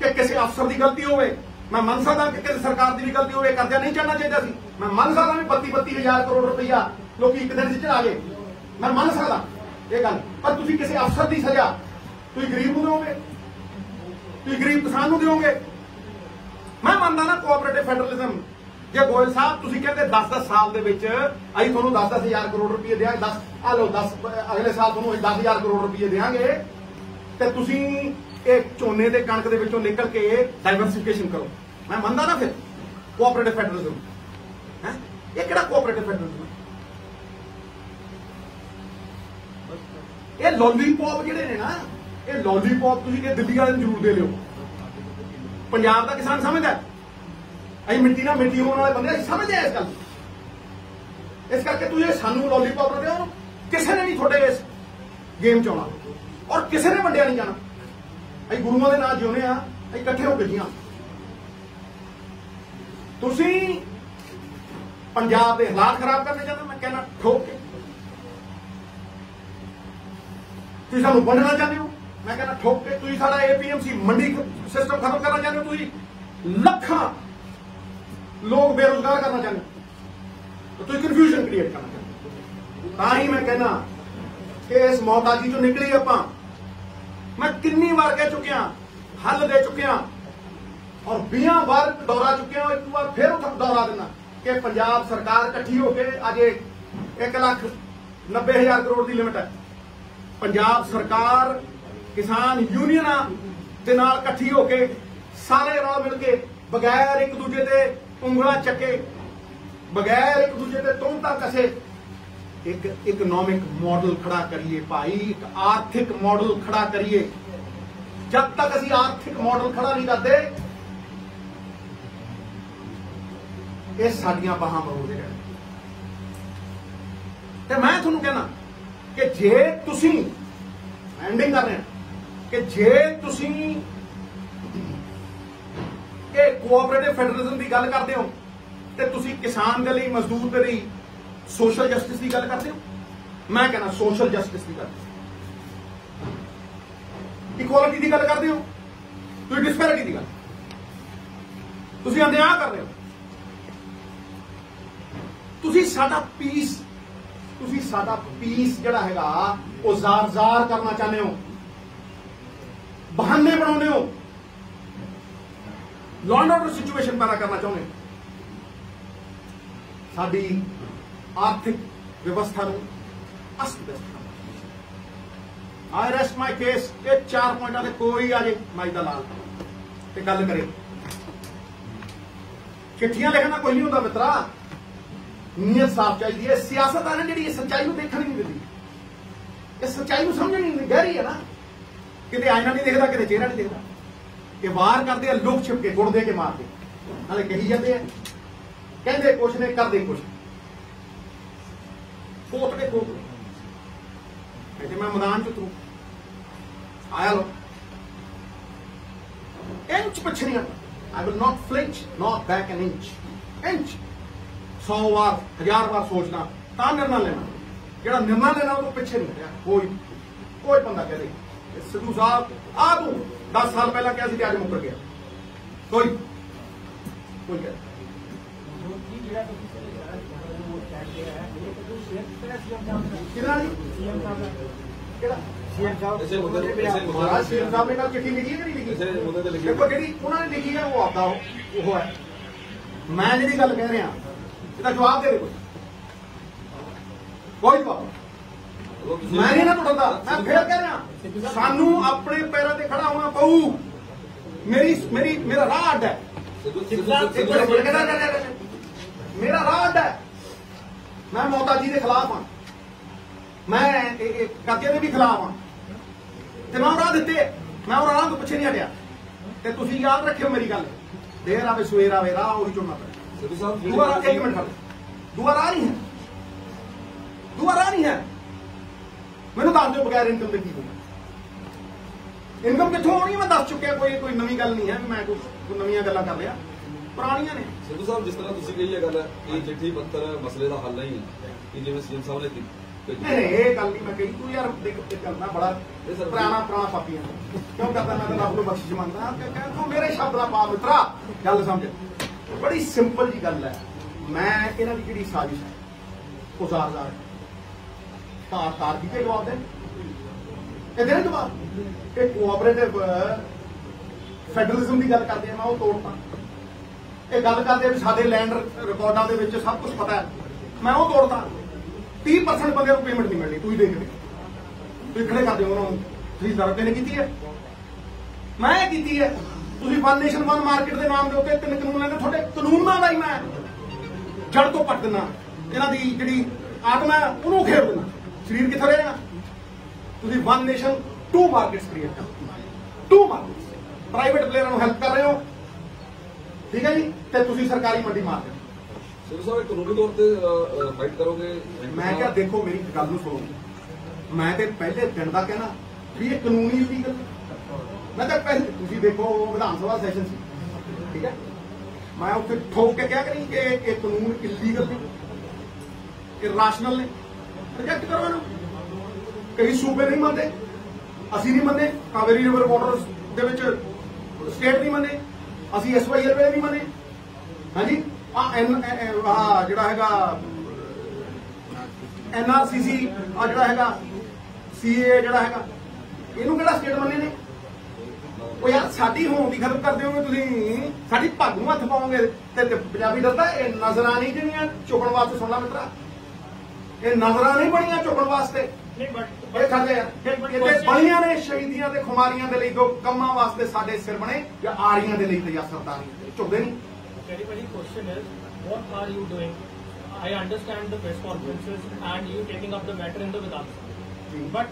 ਕਿ ਕਿਸੇ ਅਫਸਰ ਦੀ ਗਲਤੀ ਹੋਵੇ, मैं मन सकता कि किसी सरकार की भी गलती हो, कर्जा नहीं चढ़ना चाहिए सी, मैं मन सकता भी 32,000 करोड़ रुपया लोग एक दिन चढ़ा गए, मैं मन सकता ये गल, पर तुम किसी अफसर की सजा तुम गरीब को दोगे, तुम गरीब किसान को दोगे। मैं मानता ना कोऑपरेटिव फेडरलिज्म, जे गोयल साहब तुम कहते 10-10 साल के अभी थोड़ा 10-10,000 करोड़ रुपये देंगे, 10 आ लो 10 अगले साल थोड़ा 10,000 करोड़ रुपये देंगे, तो तुम झोने के कणक के विचों निकल के डाइवर्सिफिकेशन करो। मैं मानता ना फिर कोऑपरेटिव फेडरलिज्म है, ये किहड़ा कोऑपरेटिव फेडरलिज्म, ये लॉलीपॉप जिहड़े ने ना, ये लॉलीपॉप तुसीं कि दिल्ली वाले जरूर दे लियो, पंजाब का किसान समझदा असीं मिट्टी ना मिट्टी होने वाले बंदे असीं समझदे इस गल, इस करके तुसीं सानूं लॉलीपॉप दिओ, किसी ने नहीं थोड़े इस गेम च आउणा और किसी ने वंडिया नहीं जाना। असीं गुरुआं दे नाल जिउंदे आ, असीं इकट्ठे हो के जीआं। तुसीं पंजाब के हालात खराब करने चाहते हो, मैं कहना ठोक के, तुसीं सानूं वंडना चाहते हो, मैं कहना ठोक के, तुसीं साडा एपीएमसी मंडी सिस्टम खत्म करना चाहते हो, तुसीं लखां लोग बेरोजगार करना चाहते हो, तो तुसीं कन्फ्यूजन क्रिएट करना चाहते हो। तां ही मैं कहना कि इस मोहताजी चों निकली आपां, मैं कितनी बार कह चुकिया, हल दे चुकिया और 20 बार दौरा चुके हो, एक बार फिर दौरा देना कि पंजाब सरकार इकट्ठी होकर अज 1,90,000 करोड़ की लिमिट है, पंजाब सरकार किसान यूनियन के नाल इकट्ठी होकर सारे रल मिल के बगैर एक दूजे से उंगलां चके, बगैर एक दूजे से तुमता कसे एक इकनॉमिक मॉडल खड़ा करिए भाई, एक आर्थिक मॉडल खड़ा करिए। जब तक असीं आर्थिक मॉडल खड़ा नहीं करते ये साडियां बाहां मरोड़दे रहने। ते मैं तुहानूं कहना कि जे तुसीं एंडिंग कर रहे हैं कि जे तुसीं ये कोऑपरेटिव फेडरलिज्म की गल करते हो तो तुसीं किसान के लिए, मजदूर के लिए सोशल जस्टिस की गल करते हो। मैं कहना सोशल जस्टिस की गल, इक्वालिटी की गल करते हो, तुसीं डिस्पैरिटी की गल, तुसीं अन्याय कर रहे हो, तुसीं साडा पीस, तुसीं साडा पीस जिहड़ा हैगा वो जार करना चाहते हो, बहाने बनाने हो, लॉ एंड ऑर्डर सिचुएशन पैदा करना चाहते हो, साडी आर्थिक व्यवस्था अस्त व्यस्त करना। आई रेस्ट माई केस। ये 4 पॉइंट कोई आ जाए माई दलाल ते गल करे चिट्ठियां लिखना कोई नहीं होता मित्रा, नीयत साफ चाहिए है। सियासत है ना जी सच्चाई को देखने नहीं देती, ये सच्चाई को समझ नहीं गहरी है ना, किते आईना नहीं देखता, किते चेहरा नहीं देखता, कि वार करते हैं लुक छिप के, गुड़ दे के मार के, नाले कही जाते हैं, कहते कुछ ने करते कुछ, कोट के कोट कहते मैं मैदान च उतरू, आया लो इंच पिछे नहीं हटना, I will not flinch not back an inch, inch 100 बार 1000 बार सोचना ता निर्णय लेना, जो निर्णय लेना वो पिछे नहीं हटिया कोई बंदा कह दे सिद्धू साहब आ तू 10 साल पहला क्या सी आज मुकर गया, कोई कह सीएम साहब ने कल चिट्ठी लिखी है कि नहीं लिखी, देखो जी उन्होंने लिखी है वो आपका वो है, मैं जी गल कह रहा इसका जवाब दे दे कोई जवाब मैं नहीं ना टुटदा, मैं फिर कह रहा सानू अपने पैरों से खड़ा होना पऊ, मेरा राह अड्ड है, मेरा राह अड्ड है, मैं मोहता जी के खिलाफ हाँ, मैं कब्जे के भी खिलाफ हाँ, तो मैं राह दिते, मैं और राह तो पिछे नहीं हटिया, तो तुम याद रखियो मेरी गल, देर आवे सवेर आवे राह उही चुनना पड़े, एक मिनट खड़े, दूआ राह नहीं है, दूआ राह नहीं है, मैंने दस दो बगैर इनकम के की होगा, इनकम कितों आनी मैं दस चुकिया, कोई नवी गल नहीं है, मैं कोई नवी गल्लां कर रहा, पुरानियां ने। सिद्धू साहब जिस तरह तुसी कही है गल ये चिट्ठी पत्तर मसले का हल नहीं है कि जिवें सीएम साहब ने नहीं ये गल नहीं मैं कही, तू यार देख करना बड़ा पुराना पापी है, क्यों करता मैं तो रब को बख्शिश मंगदा, तू मेरे शब्द का पा मित्रा, गल समझ बड़ी सिंपल जी गल है, मैं इन्हां दी जिहड़ी साजिश है वो ज़ार तार की जवाब दे जवाब, एक कोऑपरेटिव फेडरलिज्म की गल करते हैं, मैं वो तोड़ता, ये गल करते भी साडे लैंड रिकॉर्डां दे विच सब कुछ पता है, मैं वो तोड़ता, 30% बंदे को पेमेंट नहीं मिलनी, तुम देख तुम खड़े कर दो उन्होंने, तुम सरकार ने की है, मैं की है, तुम वन नेशन वन मार्केट के नाम के उत्ते 3 कानून लेने, थोड़े कानूनों का ही मैं जड़ तो पट देना, इन्हों की जी आत्मा है उन्होंने खेड़ देना, शरीर कितने रहेगा, तुम वन नेशन 2 मार्केट्स क्रिएट कर, 2 मार्केट्स प्राइवेट प्लेयर को हेल्प कर रहे हो, ठीक है जी, तो तुम सरकारी मंडी मार रहे हो, सिद्धू साहब कानूनी तौर पर फाइट करोगे? मैं क्या देखो मेरी गल सुनो, मैं तो पहले दिन का कहना भी ये कानूनी लीगल, मैं तो पहले तुम देखो विधान सभा सैशन से, ठीक है, मैं उत्थे ठोक के क्या करी कि ये कानून इलीगल ने, इराशनल ने, रिजेक्ट करो इन्होंने, कई सूबे नहीं मानते, असी नहीं मन्ने, Kaveri river waters they which state नहीं मन्ने, असी SYL वे नहीं मन्ने, हाँ जी ਜਿਹੜਾ ਹੈਗਾ NRCC ਜਿਹੜਾ ਹੈਗਾ CA ਜਿਹੜਾ ਹੈਗਾ ਇਹਨੂੰ ਕਿਹੜਾ ਸਟੇਟ ਮੰਨੇ ਨੇ, ਉਹ ਯਾਰ ਸਾਡੀ ਹੋਂਦ ਦੀ ਖਤਮ ਕਰ ਦਿਓਗੇ ਤੁਸੀਂ, ਸਾਡੀ ਪੱਗ ਨੂੰ ਹੱਥ ਪਾਓਗੇ ਤੇ ਪੰਜਾਬੀ ਡਰਦਾ, ਇਹ ਨਜ਼ਰਾਂ ਨਹੀਂ ਜਿਹੜੀਆਂ ਚੁੱਕਣ ਵਾਸਤੇ, ਸੁਣ ਲਾ ਮਿੱਤਰਾ, ਇਹ ਨਜ਼ਰਾਂ ਨਹੀਂ ਬਣੀਆਂ ਚੁੱਕਣ ਵਾਸਤੇ, ਇਹ ਖੜਦੇ ਆ ਇਹ ਬਣੀਆਂ ਨੇ ਸ਼ਹੀਦੀਆਂ ਤੇ ਖੁਮਾਰੀਆਂ ਦੇ ਲਈ, ਦੋ ਕੰਮਾਂ ਵਾਸਤੇ ਸਾਡੇ ਸਿਰ ਬਣੇ, ਜਾਂ ਆਰੀਆਂ ਦੇ ਲਈ ਤੇ ਜਾਂ ਸਰਦਾਰੀਆਂ ਝੁਕਦੇ ਨਹੀਂ। Everybody question is, what are you doing? I understand the press conferences and you taking up the matter in the Vidhan Sabha. But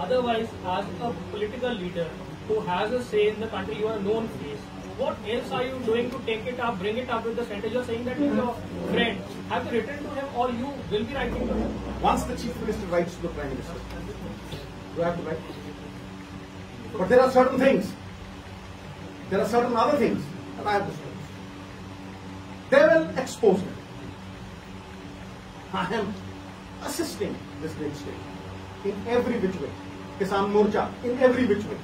otherwise, as a political leader who has a say in the country, you are a known face. What else are you doing to take it up, bring it up with the center? You are saying that he's your friend. Have you written to him or you will be writing to him? Once the Chief Minister writes to the Prime Minister, you have to write. But there are certain things, there are certain other things that I have to say. They will expose it. I am assisting this great state in every which way. Kisan Morcha in every which way,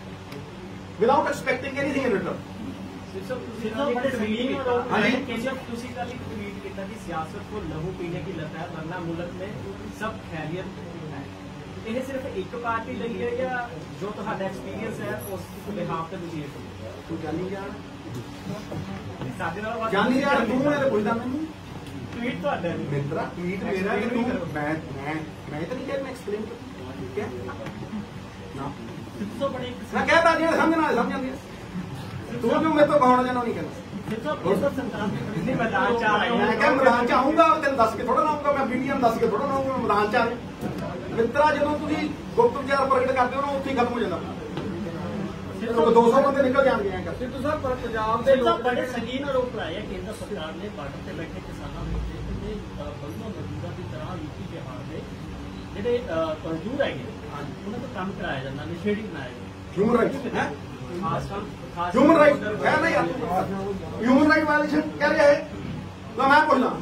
without expecting anything in return. सियासत को लहू पीने की लत है, वरना मुल्क में सब खैरियत है, ये सिर्फ एक पार्टी लगी है या जो तुम्हारा एक्सपीरियंस है उस बिहाफ पे तुझे तू जानी जान जानी यार तू मैंने पूछता मैंने ट्वीट तो आता है मित्रा, ट्वीट मेरा कि तू मैं तो नहीं कह, मैं एक्सप्लेन कर, ठीक है ना, तो बड़ी मैं कहता जी समझना समझ तू जो मैं तो कहना जाना नहीं कहना, नहीं मैदान च आ रहे मैं हैं क्या मैदान च आऊंगा तेन दस के थोड़ा ना आऊंगा मैं मीडिया दस के थोड़ा ना आऊंगा मैदान च आ मित्रा जो तुम गुप्त विचार प्रगट करते हो ना उत्थे खत्म हो जाता 200 बंदे निकल जाएंगे ऐ कर ਸਿੱਧੂ ਸਾਹਿਬ ਪਰ ਪੰਜਾਬ ਦੇ तो ਲੋਕ बड़े संगीन आरोप लाए हैं केंद्र सरकार ने बार्डर से बैठे किसानों में बंधुआ मजदूरों की तरह यूपी बिहार में ਜਿਹੜੇ ਮਜ਼ਦੂਰ ਹੈਗੇ ਉਹਨਾਂ ਤੋਂ ਕੰਮ ਕਰਾਇਆ ਜਾਂਦਾ ਨਸ਼ੇੜੀ ਬਣਾਇਆ ਜਾਂਦਾ ह्यूमन राइट्स है ਖਾਸ ह्यूमन राइट है ना यार ह्यूमन राइट वायलेशन कह रहा है तो मैं पूछना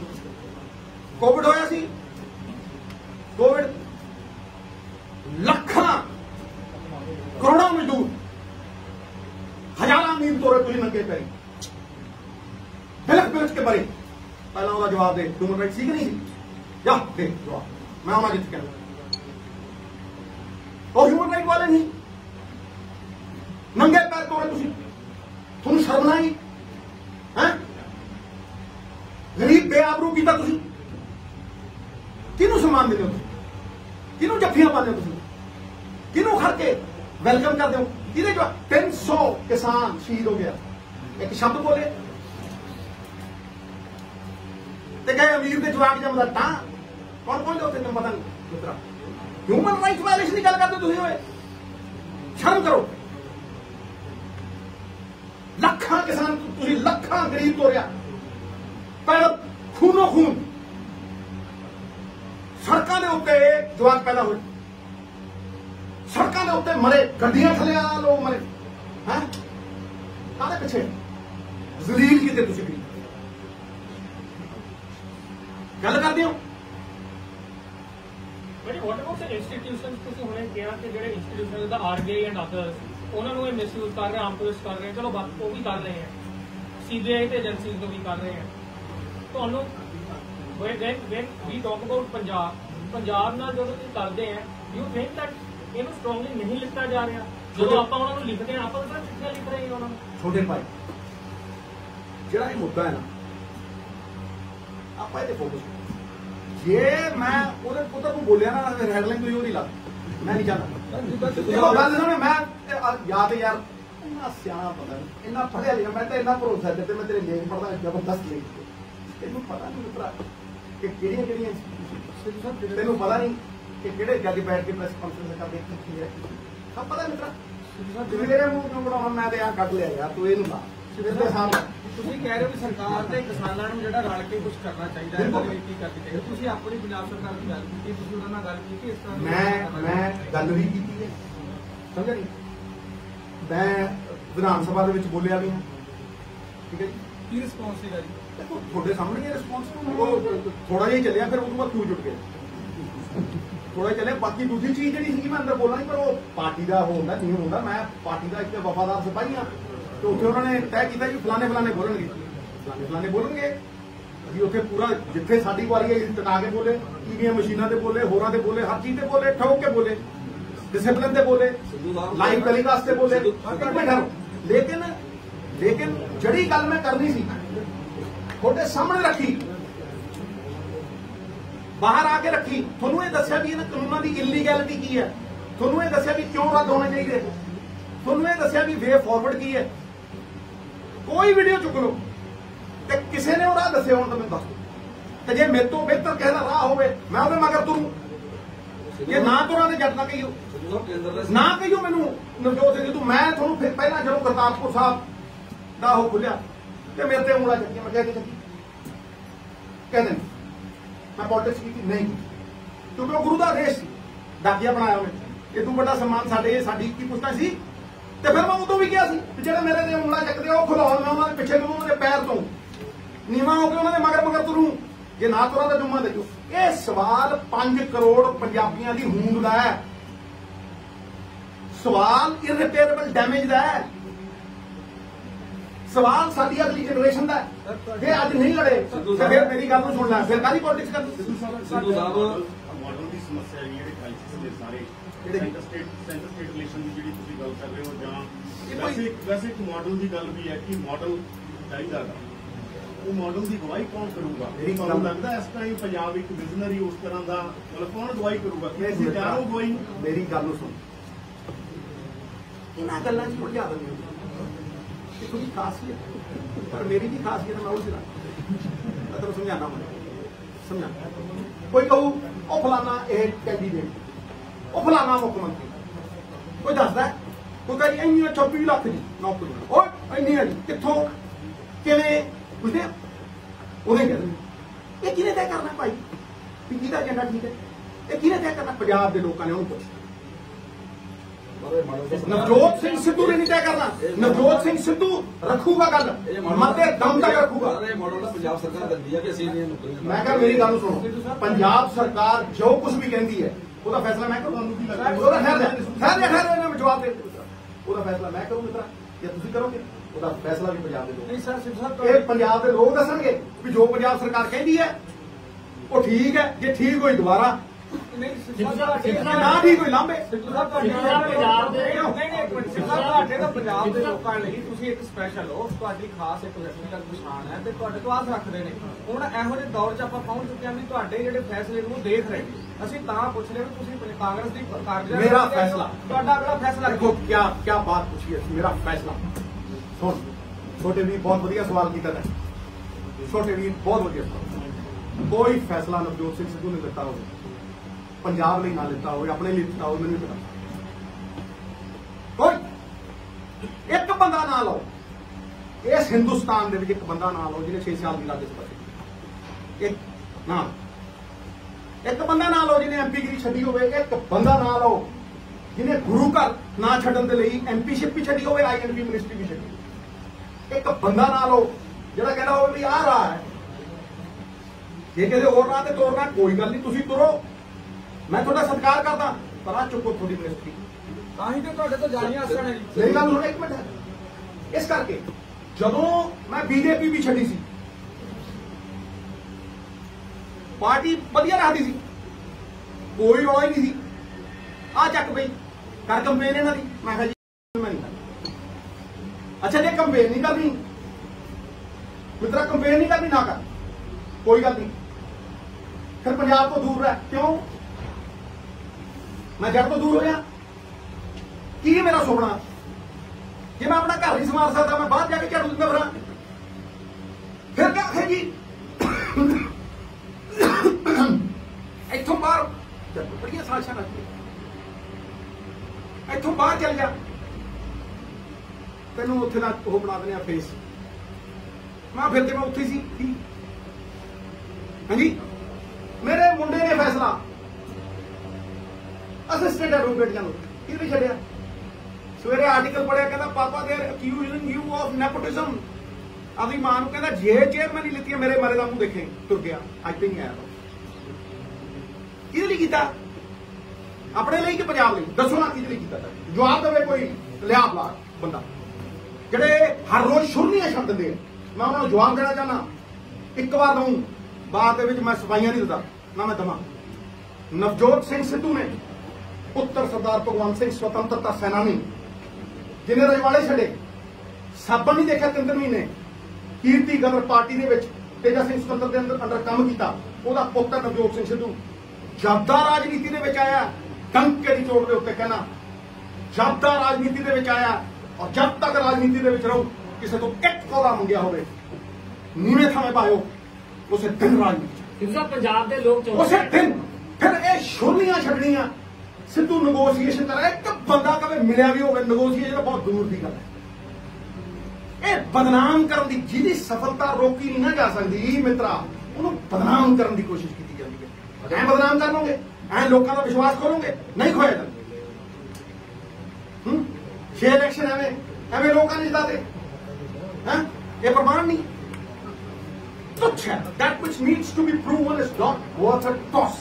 कोविड होया सी कोविड ਲੱਖਾਂ ਕਰੋੜਾਂ ਮਜ਼ਦੂਰ ਹਜ਼ਾਰਾਂ ਨੀਂਦ ਤੋਰੇ ਤੁਸੀਂ ਨੰਗੇ ਪੈਰੀ ਬਿਲਕ ਕੇ ਬਰੇ ਪਹਿਲਾਂ ਉਹਦਾ ਜਵਾਬ ਦੇ ਹਿਊਮਨ ਰਾਈਟ ਸੀ ਕਿ ਨਹੀਂ ਸੀ ਜਾ ਦੇ ਜਵਾਬ ਮੈਂ ਉਹਨਾਂ ਜਿੱਤ ਕਹਿੰਦਾ ਉਹ ਹਿਊਮਨ ਰਾਈਟ ਵਾਲੇ ਨਹੀਂ ਨੰਗੇ ਪੈਰ ਤੋਰੇ ਤੁਸੀਂ ਤੁਹਾਨੂੰ ਸ਼ਰਮ ਨਾ ਆਈ ਹੈ ਗਰੀਬ ਬੇਆਬਰੂ ਕੀਤਾ ਤੁਸੀਂ ਕਿਹਨੂੰ ਸਨਮਾਨ ਦਿੰਦੇ ਹੋ ਤੁਸੀਂ ਕਿਹਨੂੰ ਜੱਫੀਆਂ ਪਾਉਂਦੇ ਹੋ ਤੁਸੀਂ ਕਿਹਨੂੰ ਖੜ ਕੇ ਵੈਲਕਮ ਕਰਦੇ ਹੋ ਕਿਹਦੇ ਜੋ 300 ਕਿਸਾਨ ਸ਼ਹੀਦ ਹੋ ਗਿਆ ਇੱਕ ਸ਼ਬਦ ਬੋਲੇ ਤੇ ਕਹੇ ਅਮੀਰ ਦੇ ਜਵਾਕ ਜੰਮਦਾ ਤਾਂ ਕੌਣ ਬੋਲਦੇ ਹੋ ਤੈਨੂੰ ਪਤਾ ਨਹੀਂ ਮਿੱਤਰਾ ਹਿਊਮਨ ਰਾਈਟ ਵਾਇਲੇਸ਼ਨ ਦੀ ਗੱਲ ਕਰਦੇ ਤੁਸੀਂ ਹੋਏ ਸ਼ਰਮ ਕਰੋ ਲੱਖਾਂ ਕਿਸਾਨ ਤੁਸੀਂ ਲੱਖਾਂ ਗਰੀਬ ਤੋਰਿਆ ਪਰ ਖੂਨੋ ਖੂਨ ਸੜਕਾਂ ਦੇ ਉੱਤੇ ਜਵਾਕ ਪੈਦਾ ਹੋਏ ਸੜਕਾਂ ਦੇ ਉੱਤੇ ਮਰੇ ਗੱਡੀਆਂ ਥੱਲੇ ਆ ਲੋਕ ਮਰੇ ਹੈ ਕਾਹਦੇ ਪਿੱਛੇ ਜ਼ਲੀਲ ਕੀਤੇ ਤੁਸੀਂ ਵੀ ਗੱਲ ਕਰਦੇ ਹੋ But what about the institutions ਤੁਸੀਂ ਹੁਣੇ ਕਿਹਾ ਕਿ ਜਿਹੜੇ institution the RBI and others ਉਹਨਾਂ ਨੂੰ ਇਹ ਮਿਸਯੂਜ਼ ਕਰ ਰਹੇ ਆਮ ਪੁਲਿਸ ਕਰ ਰਹੇ ਚਲੋ ਬਾਕੀ ਉਹ ਵੀ ਕਰ ਰਹੇ ਹੈ ਸੀਬੀਆਈ ਤੇ ਏਜੰਸੀਜ਼ ਨੂੰ ਵੀ ਕਰ ਰਹੇ ਹੈ ਤੁਹਾਨੂੰ when we talk about Punjab ਨਾਲ ਜਦੋਂ ਤੁਸੀਂ ਕਰਦੇ ਆ ਯੂ ਥਿੰਕ ਦੈਟ ਇਹਨੂੰ ਸਟਰੋਂਗਲੀ ਨਹੀਂ ਲਿਖਿਆ ਜਾ ਰਿਹਾ ਜਦੋਂ ਆਪਾਂ ਉਹਨਾਂ ਨੂੰ ਲਿਖਦੇ ਆ ਆਪਾਂ ਤਾਂ ਚਿੱਠੀਆਂ ਲਿਖ ਰਹੇ ਹਾਂ ਉਹਨਾਂ ਨੂੰ ਛੋਟੇ ਭਾਈ ਜਿਹੜਾ ਇਹ ਮੁੱਦਾ ਹੈ ਨਾ ਆਪਾਂ ਇਹਦੇ ਫੋਕਸ ਜੇ ਮੈਂ ਉਹਦੇ ਪੁੱਤਰ ਨੂੰ ਬੋਲਿਆ ਨਾ ਹੈਡਲਾਈਨ ਕੋਈ ਉਹ ਨਹੀਂ ਲਾ ਮੈਂ ਨਹੀਂ ਚਾਹਦਾ ਦੇਖੋ ਗੱਲ ਸੁਣ ਮੈਂ ਯਾਦ ਯਾਰ ਇੰਨਾ ਸਿਆਣਾ ਪਤਾ ਨਹੀਂ ਇੰਨਾ ਪੜ੍ਹਿਆ ਲਿਖਿਆ ਮੈਂ ਤਾਂ ਇੰਨਾ ਭਰੋਸਾ ਦਿੱਤੇ ਮੈਂ ਤੇਰੇ ਲੇਖ ਪੜ੍ਹਦਾ ਜ਼ਬਰਦਸਤ ਲੇਖ ਤੈਨੂੰ ਪਤਾ ਨਹੀਂ ਮਿੱਤਰਾ ਕਿ ਕਿਹੜੀਆਂ ਤੈਨੂੰ ਪਤਾ ਨਹੀਂ ਕਿ ਕਿਹੜੇ ਜੱਜ ਬੈਠ ਕੇ ਪ੍ਰੈਸ ਕਾਨਫਰੰਸ ਕਰਦੇ ਕੀ ਹੈ ਸਭ ਪਤਾ ਮਿੱਤਰਾ ਮੇਰੇ ਮੂੰਹ ਤੋਂ ਬਣਾਉਣਾ ਮੈਂ ਤੇ ਆ ਕੱਢ ਲਿਆ ਯਾਰ ਤੂੰ ਇਹਨੂੰ ਲਾ ਸਿੱਧੇ ਸਾਹਮਣੇ ਤੁਸੀਂ ਕਹਿ ਰਹੇ ਹੋ ਵੀ ਸਰਕਾਰ ਤੇ ਕਿਸਾਨਾਂ ਨੂੰ ਜਿਹੜਾ ਰਲ ਕੇ ਕੁਝ ਕਰਨਾ ਚਾਹੀਦਾ ਹੈ ਰਾਜਨੀਤੀ ਕਰਨੀ ਚਾਹੀਦੀ ਤੁਸੀਂ ਆਪਣੀ ਪੰਜਾਬ ਸਰਕਾਰ ਦੀ ਗੱਲ ਕੀਤੀ ਤੁਸੀਂ ਉਹਨਾਂ ਨਾਲ ਗੱਲ ਕੀਤੀ ਇਸ ਤਰ੍ਹਾਂ ਮੈਂ ਗੱਲ ਵੀ ਕੀਤੀ ਹੈ ਸਮਝਿਆ ਨਹੀਂ ਮੈਂ ਵਿਧਾਨ ਸਭਾ ਦੇ ਵਿੱਚ ਬੋਲਿਆ ਵੀ ਹਾਂ ਠੀਕ ਹੈ ਜੀ ਕੀ ਰਿਸਪੌਂਸ ਸੀਗਾ ਜੀ ਦੇਖੋ ਤੁਹਾਡੇ ਸਾਹਮਣੇ ਇਹ ਰਿਸਪੌਂਸ ਥੋੜਾ ਜਿਹਾ ਚੱਲਿਆ ਫਿਰ ਉਦੋਂ ਬਾਅਦ ਕਿਉਂ ਜੁਟ ਗਿਆ ਥੋੜਾ ਚੱਲਿਆ ਬਾਕੀ ਦੂਜੀ ਚੀਜ਼ ਜਿਹੜੀ ਸੀ ਮੈਂ ਅੰਦਰ ਬੋਲਣਾ ਨਹੀਂ ਪਰ ਉਹ ਪਾਰਟੀ ਦਾ ਹੁੰਦਾ ਨਹੀਂ ਹੁੰਦਾ ਮੈਂ ਪਾਰਟੀ ਦਾ ਇੱਕ ਵਫਾਦਾਰ ਸਿਪਾਹੀ ਹਾਂ ਤੇ ਉੱਥੇ ਉਹਨਾਂ ਨੇ ਤੈਅ ਕੀਤਾ ਕਿ ਫਲਾਣੇ ਬੋਲਣਗੇ ਅਸੀਂ ਉੱਥੇ ਪੂਰਾ ਜਿੱਥੇ ਸਾਡੀ ਵਾਰੀ ਹੈ ਟਕਾ ਕੇ ਬੋਲੇ ਈਵੀਐਮ ਮਸ਼ੀਨਾਂ ਤੇ ਬੋਲੇ ਹੋਰਾਂ ਤੇ ਬੋਲੇ ਹਰ ਚੀਜ਼ ਤੇ ਬੋਲੇ ਠੋਕ ਕੇ ਬੋਲੇ ਡਿਸਪਲਿਨ ਤੇ ਬੋਲੇ ਲਾਈਵ ਟੈਲੀਕਾਸਟ ਤੇ ਬੋਲੇ ਲੇਕਿਨ ਜਿਹੜੀ ਗੱਲ ਮੈਂ ਕਰਨੀ ਸੀ ਤੁਹਾਡੇ ਸਾਹਮਣੇ ਰੱਖੀ ਬਾਹਰ ਆ ਕੇ ਰੱਖੀ ਤੁਹਾਨੂੰ ਇਹ ਦੱਸਿਆ ਵੀ ਇਹਨਾਂ ਕਾਨੂੰਨਾਂ ਦੀ ਇਲੀਗੈਲਿਟੀ ਕੀ ਹੈ ਤੁਹਾਨੂੰ ਇਹ ਦੱਸਿਆ ਵੀ ਕਿਉਂ ਰੱਦ ਹੋਣੇ ਚਾਹੀਦੇ ਤੁਹਾਨੂੰ ਇਹ ਦੱਸਿਆ ਵੀ ਵੇ ਫਾਰਵਰਡ ਕੀ ਹੈ ਕੋਈ ਵੀਡੀਓ ਚੁੱਕ ਲਓ ਤੇ ਕਿਸੇ ਨੇ ਉਹ ਰਾਹ ਦੱਸਿਆ ਹੁਣ ਤਾਂ ਮੈਨੂੰ ਦੱਸ ਦਿਓ ਤੇ ਜੇ ਮੇਰੇ ਤੋਂ ਬਿਹਤਰ ਕਿਸੇ ਦਾ ਰਾਹ ਹੋਵੇ ਮੈਂ ਉਹਦੇ ਮਗਰ ਤੁਰੂ ਇਹ ਨਾ ਤੁਰਾਂ ਤੇ ਜੱਟ ਨਾ ਕਹੀਓ ਨਾ ਕਹੀਓ ਮੈਨੂੰ ਨਵਜੋਤ ਸਿੰਘ ਤੂੰ ਮੈਂ ਤੁਹਾਨੂੰ ਫਿਰ ਪਹਿਲਾਂ ਜਦੋਂ ਕਰਤਾਰਪੁਰ ਸਾਹਿਬ ਦਾ ਉਹ ਖੁੱਲਿਆ ਤੇ ਮੇਰੇ ਤੇ ਉਂਗਲਾਂ ਚੱਕੀਆਂ ਮੈਂ ਕਹਿ ਚੱਕੀ ਕਹਿੰਦੇ ਮੈਂ ਪੋਲਿਟਿਕਸ ਕੀਤੀ ਨਹੀਂ ਕਿਉਂਕਿ ਉਹ ਗੁਰੂ ਦਾ ਦੇਸ਼ ਸੀ ਡਾਕੀਆ ਬਣਾਇਆ ਉਹਨੇ ਇਹ ਤੋਂ ਵੱਡਾ ਸਨਮਾਨ ਸਾਡੀ ਕੀ ਪੁੱਛਣਾ ਸੀ ਤੇ ਫਿਰ ਮੈਂ ਉਦੋਂ ਵੀ ਕਿਹਾ ਸੀ ਕਿ ਜਿਹੜੇ ਮੇਰੇ ਤੇ ਉਂਗਲਾਂ ਚੱਕਦੇ ਉਹ ਖੁਲਾਉਣ ਮੈਂ ਉਹਨਾਂ ਦੇ ਪਿੱਛੇ ਤੋਂ ਉਹਨਾਂ ਦੇ ਪੈਰ ਤੋਂ ਨੀਵਾਂ ਹੋ ਕੇ ਉਹਨਾਂ ਦੇ ਮਗਰ ਤੁਰੂ ਜੇ ਨਾ ਤੁਰਾਂ ਤਾਂ ਜੁਮਾ ਦੇਖੋ ਇਹ ਸਵਾਲ 5 ਕਰੋੜ ਪੰਜਾਬੀਆਂ ਦੀ ਹੋਂਦ ਦਾ ਹੈ ਸਵਾਲ ਇਰਰਿਪੇਅਰੇਬਲ ਡੈਮੇਜ ਦਾ ਹੈ ਸਵਾਲ ਸਾਡੀ ਅਗਲੀ ਜਨਰੇਸ਼ਨ ਦਾ ਜੇ ਅੱਜ ਨਹੀਂ ਲੜੇ ਤੇ ਫਿਰ ਮੇਰੀ ਗੱਲ ਨੂੰ ਸੁਣ ਲੈ ਫਿਰ ਕਾਹਦੀ ਪੋਲਿਟਿਕਸ ਕਰਨੀ ਸਿੱਧੂ ਸਾਹਿਬ ਮਾਡਲ ਦੀ ਸਮੱਸਿਆ ਹੈ ਜਿਹੜੇ ਕ੍ਰਾਈਸਿਸ ਨੇ ਸਾਰੇ ਸੈਂਟਰ ਸਟੇਟ ਰਿਲੇਸ਼ਨ ਦੀ ਜਿਹੜੀ ਤੁਸੀਂ ਗੱਲ ਕਰ ਰਹੇ ਹੋ ਜਾਂ ਵੈਸੇ ਇੱਕ ਮਾਡਲ ਦੀ ਗੱਲ ਵੀ ਹੈ ਕਿ ਮਾਡਲ ਚਾਹੀਦਾ ਹੈ ਉਹ ਮਾਡਲ ਦੀ ਗਵਾਹੀ ਕੌਣ ਕਰੂਗਾ ਤੁਹਾਨੂੰ ਲੱਗਦਾ ਇਸ ਤਰ੍ਹਾਂ ਹੀ ਪੰਜਾਬ ਇੱਕ ਵਿਜ਼ਨਰੀ ਉਸ ਤਰ੍ਹਾਂ ਦਾ ਮਤਲਬ ਕੌਣ ਗਵਾਹੀ ਕਰੂਗਾ ਕਿ ਅਸੀਂ ਚਾਰੋਂ ਗਵਾਹੀ ਮੇਰੀ ਗੱਲ ਨੂੰ ਸੁਣ ਇਹਨਾਂ ਗੱਲਾਂ 'ਚ ਉਲਝਾ ਦਿੰਦੇ थोड़ी खासियत, पर मेरी भी खासियत है, मैं उस मैं तो समझाना समझा। कोई कहू ओ फलाना कैंडीडेट, ओ फलाना मुख्यमंत्री, कोई दसदा कोई कह इन 24 लाख की नौकरी, और इन्नी कितों किवें पुछदे उन्हें कहते ये किने तय करना भाई भी किहदा एजेंडा ठीक है, ये किने तय करना? पंजाब के लोगों ने उन्होंने पुछ। नवजोत सिंह सिद्धू ने नहीं तय करना, नवजोत सिंह सिद्धू रखूगा गल, मते दम तक रखूगा। पंजाब सरकार कहती है कि असं मैं कह मेरी गल सुनो, पंजाब सरकार जो कुछ भी कहती है ਉਹਦਾ फैसला मैं करूँ, जवाब दे ਉਹਦਾ फैसला मैं करूँ मित्रा या तुम करोगे? ਉਹਦਾ फैसला भी पंजाब के नहीं सर सिद्धू साहब लोग, पंजाब के लोग दसणगे भी जो पंजाब सरकार कहती है वो ठीक है, जे ठीक होई दोबारा, नहीं सिद्धू साहब ठीक ना ठीक होई लांबे। ਸਿੱਧੂ ਸਾਹਿਬ ਪੰਜਾਬ ਦੇ ਪੰਜਾਬ ਦੇ ਲੋਕਾਂ ਲਈ ਤੁਸੀਂ ਇੱਕ ਸਪੈਸ਼ਲ ਹੋ, ਤੁਹਾਡੀ ਖਾਸ ਇੱਕ ਵਿਅਕਤੀਗਤ ਪਛਾਣ ਹੈ ਤੇ ਤੁਹਾਡੇ ਤੋਂ ਆਸ ਰੱਖਦੇ ਨੇ। ਹੁਣ ਇਹੋ ਜਿਹੇ ਦੌਰ 'ਚ ਆਪਾਂ ਪਹੁੰਚ ਚੁੱਕੇ ਹਾਂ ਵੀ ਤੁਹਾਡੇ ਜਿਹੜੇ ਫੈਸਲੇ ਨੂੰ ਦੇਖ ਰਹੇ ਨੇ। ਅਸੀਂ ਤਾਂ ਪੁੱਛ ਰਹੇ ਵੀ ਤੁਸੀਂ ਕਾਂਗਰਸ ਦੀ ਕਾਰਜਕਾਰੀ मेरा फैसला, ਤੁਹਾਡਾ ਅਗਲਾ ਫੈਸਲਾ देखो क्या क्या बात पूछी है, मेरा फैसला सुन। छोटे भी बहुत बढ़िया सवाल किया था, छोटे भी बहुत बढ़िया सवाल। कोई फैसला नवजोत सिंह सिद्धू ने लिता हो, पंजाब ਲਈ ना लिता हो, अपने लिए लिता हो, मैंने नहीं पता। कोई एक बंदा ना लो इस हिंदुस्तान के एक बंदा ना लो जिन्हें 6 साल की लागे से एक ना, एक बंदा ना लो जिन्हें एमपीगिरी छड़ी हो, एक बंदा ना लो जिन्हें गुरु घर ना छड्डण दे लई एमपीशिप भी छड़ी हो, आईएनपी मिनिस्ट्री भी छड़ी। एक बंदा ना लो जिहड़ा कहना हो भी आ रहा है, जे किसी होर राह ते तोरना कोई गल नहीं, तुसीं तुरो, मैं थोड़ा सत्कार करदा, पर आ चुको थोड़ी मिनिस्ट्री ਤਾਂ ਹੀ ਤੇ ਤੁਹਾਡੇ ਤੋਂ ਜਾਣੀਆਂ ਆਸਾਂ ਨੇ ਜੀ। मेरी गल सुनो एक मिनट है। इस करके जदों मैं बीजेपी भी छड़ी सी, पार्टी वधिया रखती सी, कोई रौला ही नहीं सी। आ चक पई कर कंपेन इन्हां दी, मैं कहा जी मैं नहीं करनी। अच्छा जे कंपेन नहीं करनी मित्रा, कंपेन नहीं करनी ना कर, कोई गल नहीं, फिर पंजाब तो दूर रह। क्यों? मैं जड़ तो दूर हो गया की है मेरा सुपना? जे मैं अपना घर नहीं संभाल सकता, मैं बाहर जाके झाड़ू दिंदा फिरां, फिर क्या आखेगी इत्थों बाहर बड़िया साजिशां रखदी, इत्थों बाहर चल जा, तैनूं उत्थे दा ओह बना देने फेस। मैं फिर मैं उत्थे सी। हाँ जी, मेरे मुंडे ने फैसला असिस्टेंट एडवोकेट जानू की नहीं छड़िया। सवेरे आर्टिकल पढ़िया, कहता पापा दे अक्यूजिंग यू ऑफ नेपोटिज्म। अपनी मां नूं कहता जे चेयरमैन ही लिती मेरे मरे का मुंह देखे, तुर गया। आज नहीं आया किहदे लई कीता? अपने लिए कि पंजाब लई? दसो ना किहदे लई कीता? जवाब देवे कोई लिया बलाक बंदा जिहड़े हर रोज शुरनियां छड्ड दिंदे। मैं उन्होंने जवाब देना चाहना, एक बार दूं, बाद दे विच मैं सफाइयां नहीं दिंदा ना मैं दवां। नवजोत सिंह सिद्धू ने पुत्र सरदार भगवंत सिंह स्वतंत्रता सेनानी जिन्हें रजवाड़े छड़े, साबन नहीं देखा 3 महीने, कीर्ति गवर पार्टी के तेजा सिंह स्वतंत्र के अंदर काम किया, वह पुत्र नवजोत सिंह सिद्धू जब राजनीति के आया, डंके की चोट के उत्ते कहना जब राजनीति के आया, और जब तक राजनीति के रहूं किसी तो एक कौड़ा मंगिया हो नीवे थाने पायो, उस दिन राजनीति पंजाब के लोग उस दिन फिर यह शुरनियां छड़नियां सिद्धू नगोशिएशन कर। एक बंदा कभी मिलिया भी होगा, नगोशिएशन बहुत दूर की गल है। यह बदनाम करने की जिहदी सफलता रोकी नहीं ना जा सकती मित्रा, उन्होंने बदनाम करने की कोशिश की जाती है। ऐ बदनाम कर लोगे, ऐ लोगों का विश्वास खोलोगे, नहीं खोया जाता। 6 इलेक्शन एवं लोग नहीं जिताते, ये प्रमाण नहीं तुच्छ है। That which needs to be proven is not worth a toss.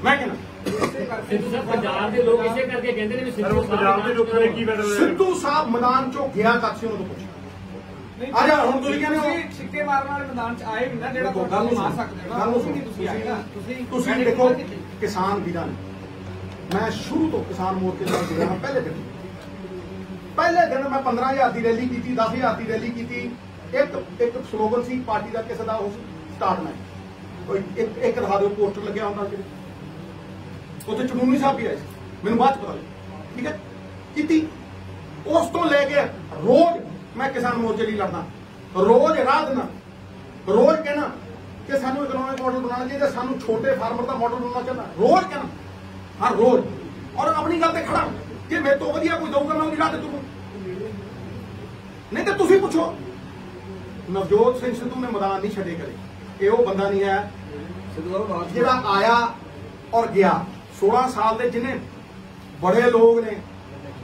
मैं कहना पंजाब के लोग इसे करके कहते हैं सिद्धू साहब मैदान चो गया तक से उन्होंने पूछा आजा हुण तुसीं कहंदे हो सिक्के मारन वाले मैदान च आए भी ना, जेड़ा गल मार सकदे हो सुनो, तुसीं देखो किसान वीरां ने, मैं शुरू तो किसान मोर्चे नाल जुड़िया हां। पहले दिन मैं 15,000 की रैली की, 10,000 की रैली की। एक स्लोगन सी पार्टी का किसी का स्टार्ट में एक दिखा दो पोस्टर लगे होंदा उत्थे चमूनी साहब भी आए, मैनूं बाद पता लगा, ठीक है की। उस तो लैके रोज मैं किसान मोर्चे लिए लड़ना, रोज राह देना, रोज कहना कि सानू इकोनॉमिक मॉडल बनाना चाहिए, सानू छोटे फार्मर का मॉडल बनना चाहिए, रोज कहना हर रोज, और अपनी गल ते खड़ा कि मेरे तो वधिया कोई दूंगा मैं उन्हें राह दे दूंगा। नहीं तो तुम पूछो नवजोत सिंह सिद्धू ने मैदान नहीं छड़े करे, ये वो बंदा नहीं है जिहड़ा आया और गया 16 साल के, जिन्हें बड़े लोग ने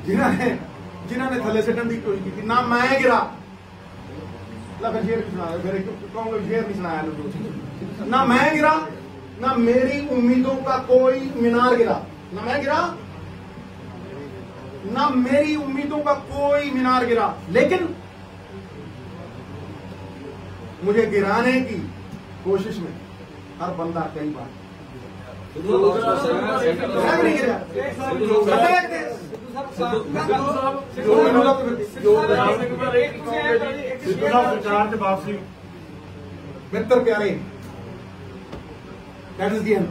जिन्होंने थले सिटन की कोशिश की, ना मैं गिरा फिर शेर नहीं सुनाया, ना मैं गिरा ना मेरी उम्मीदों का कोई मीनार गिरा, ना मैं गिरा ना मेरी उम्मीदों का कोई मीनार गिरा, लेकिन मुझे गिराने की कोशिश में हर बंदा कई बार नहीं गिरा। मित्र प्यारे, दैट इज द एंड।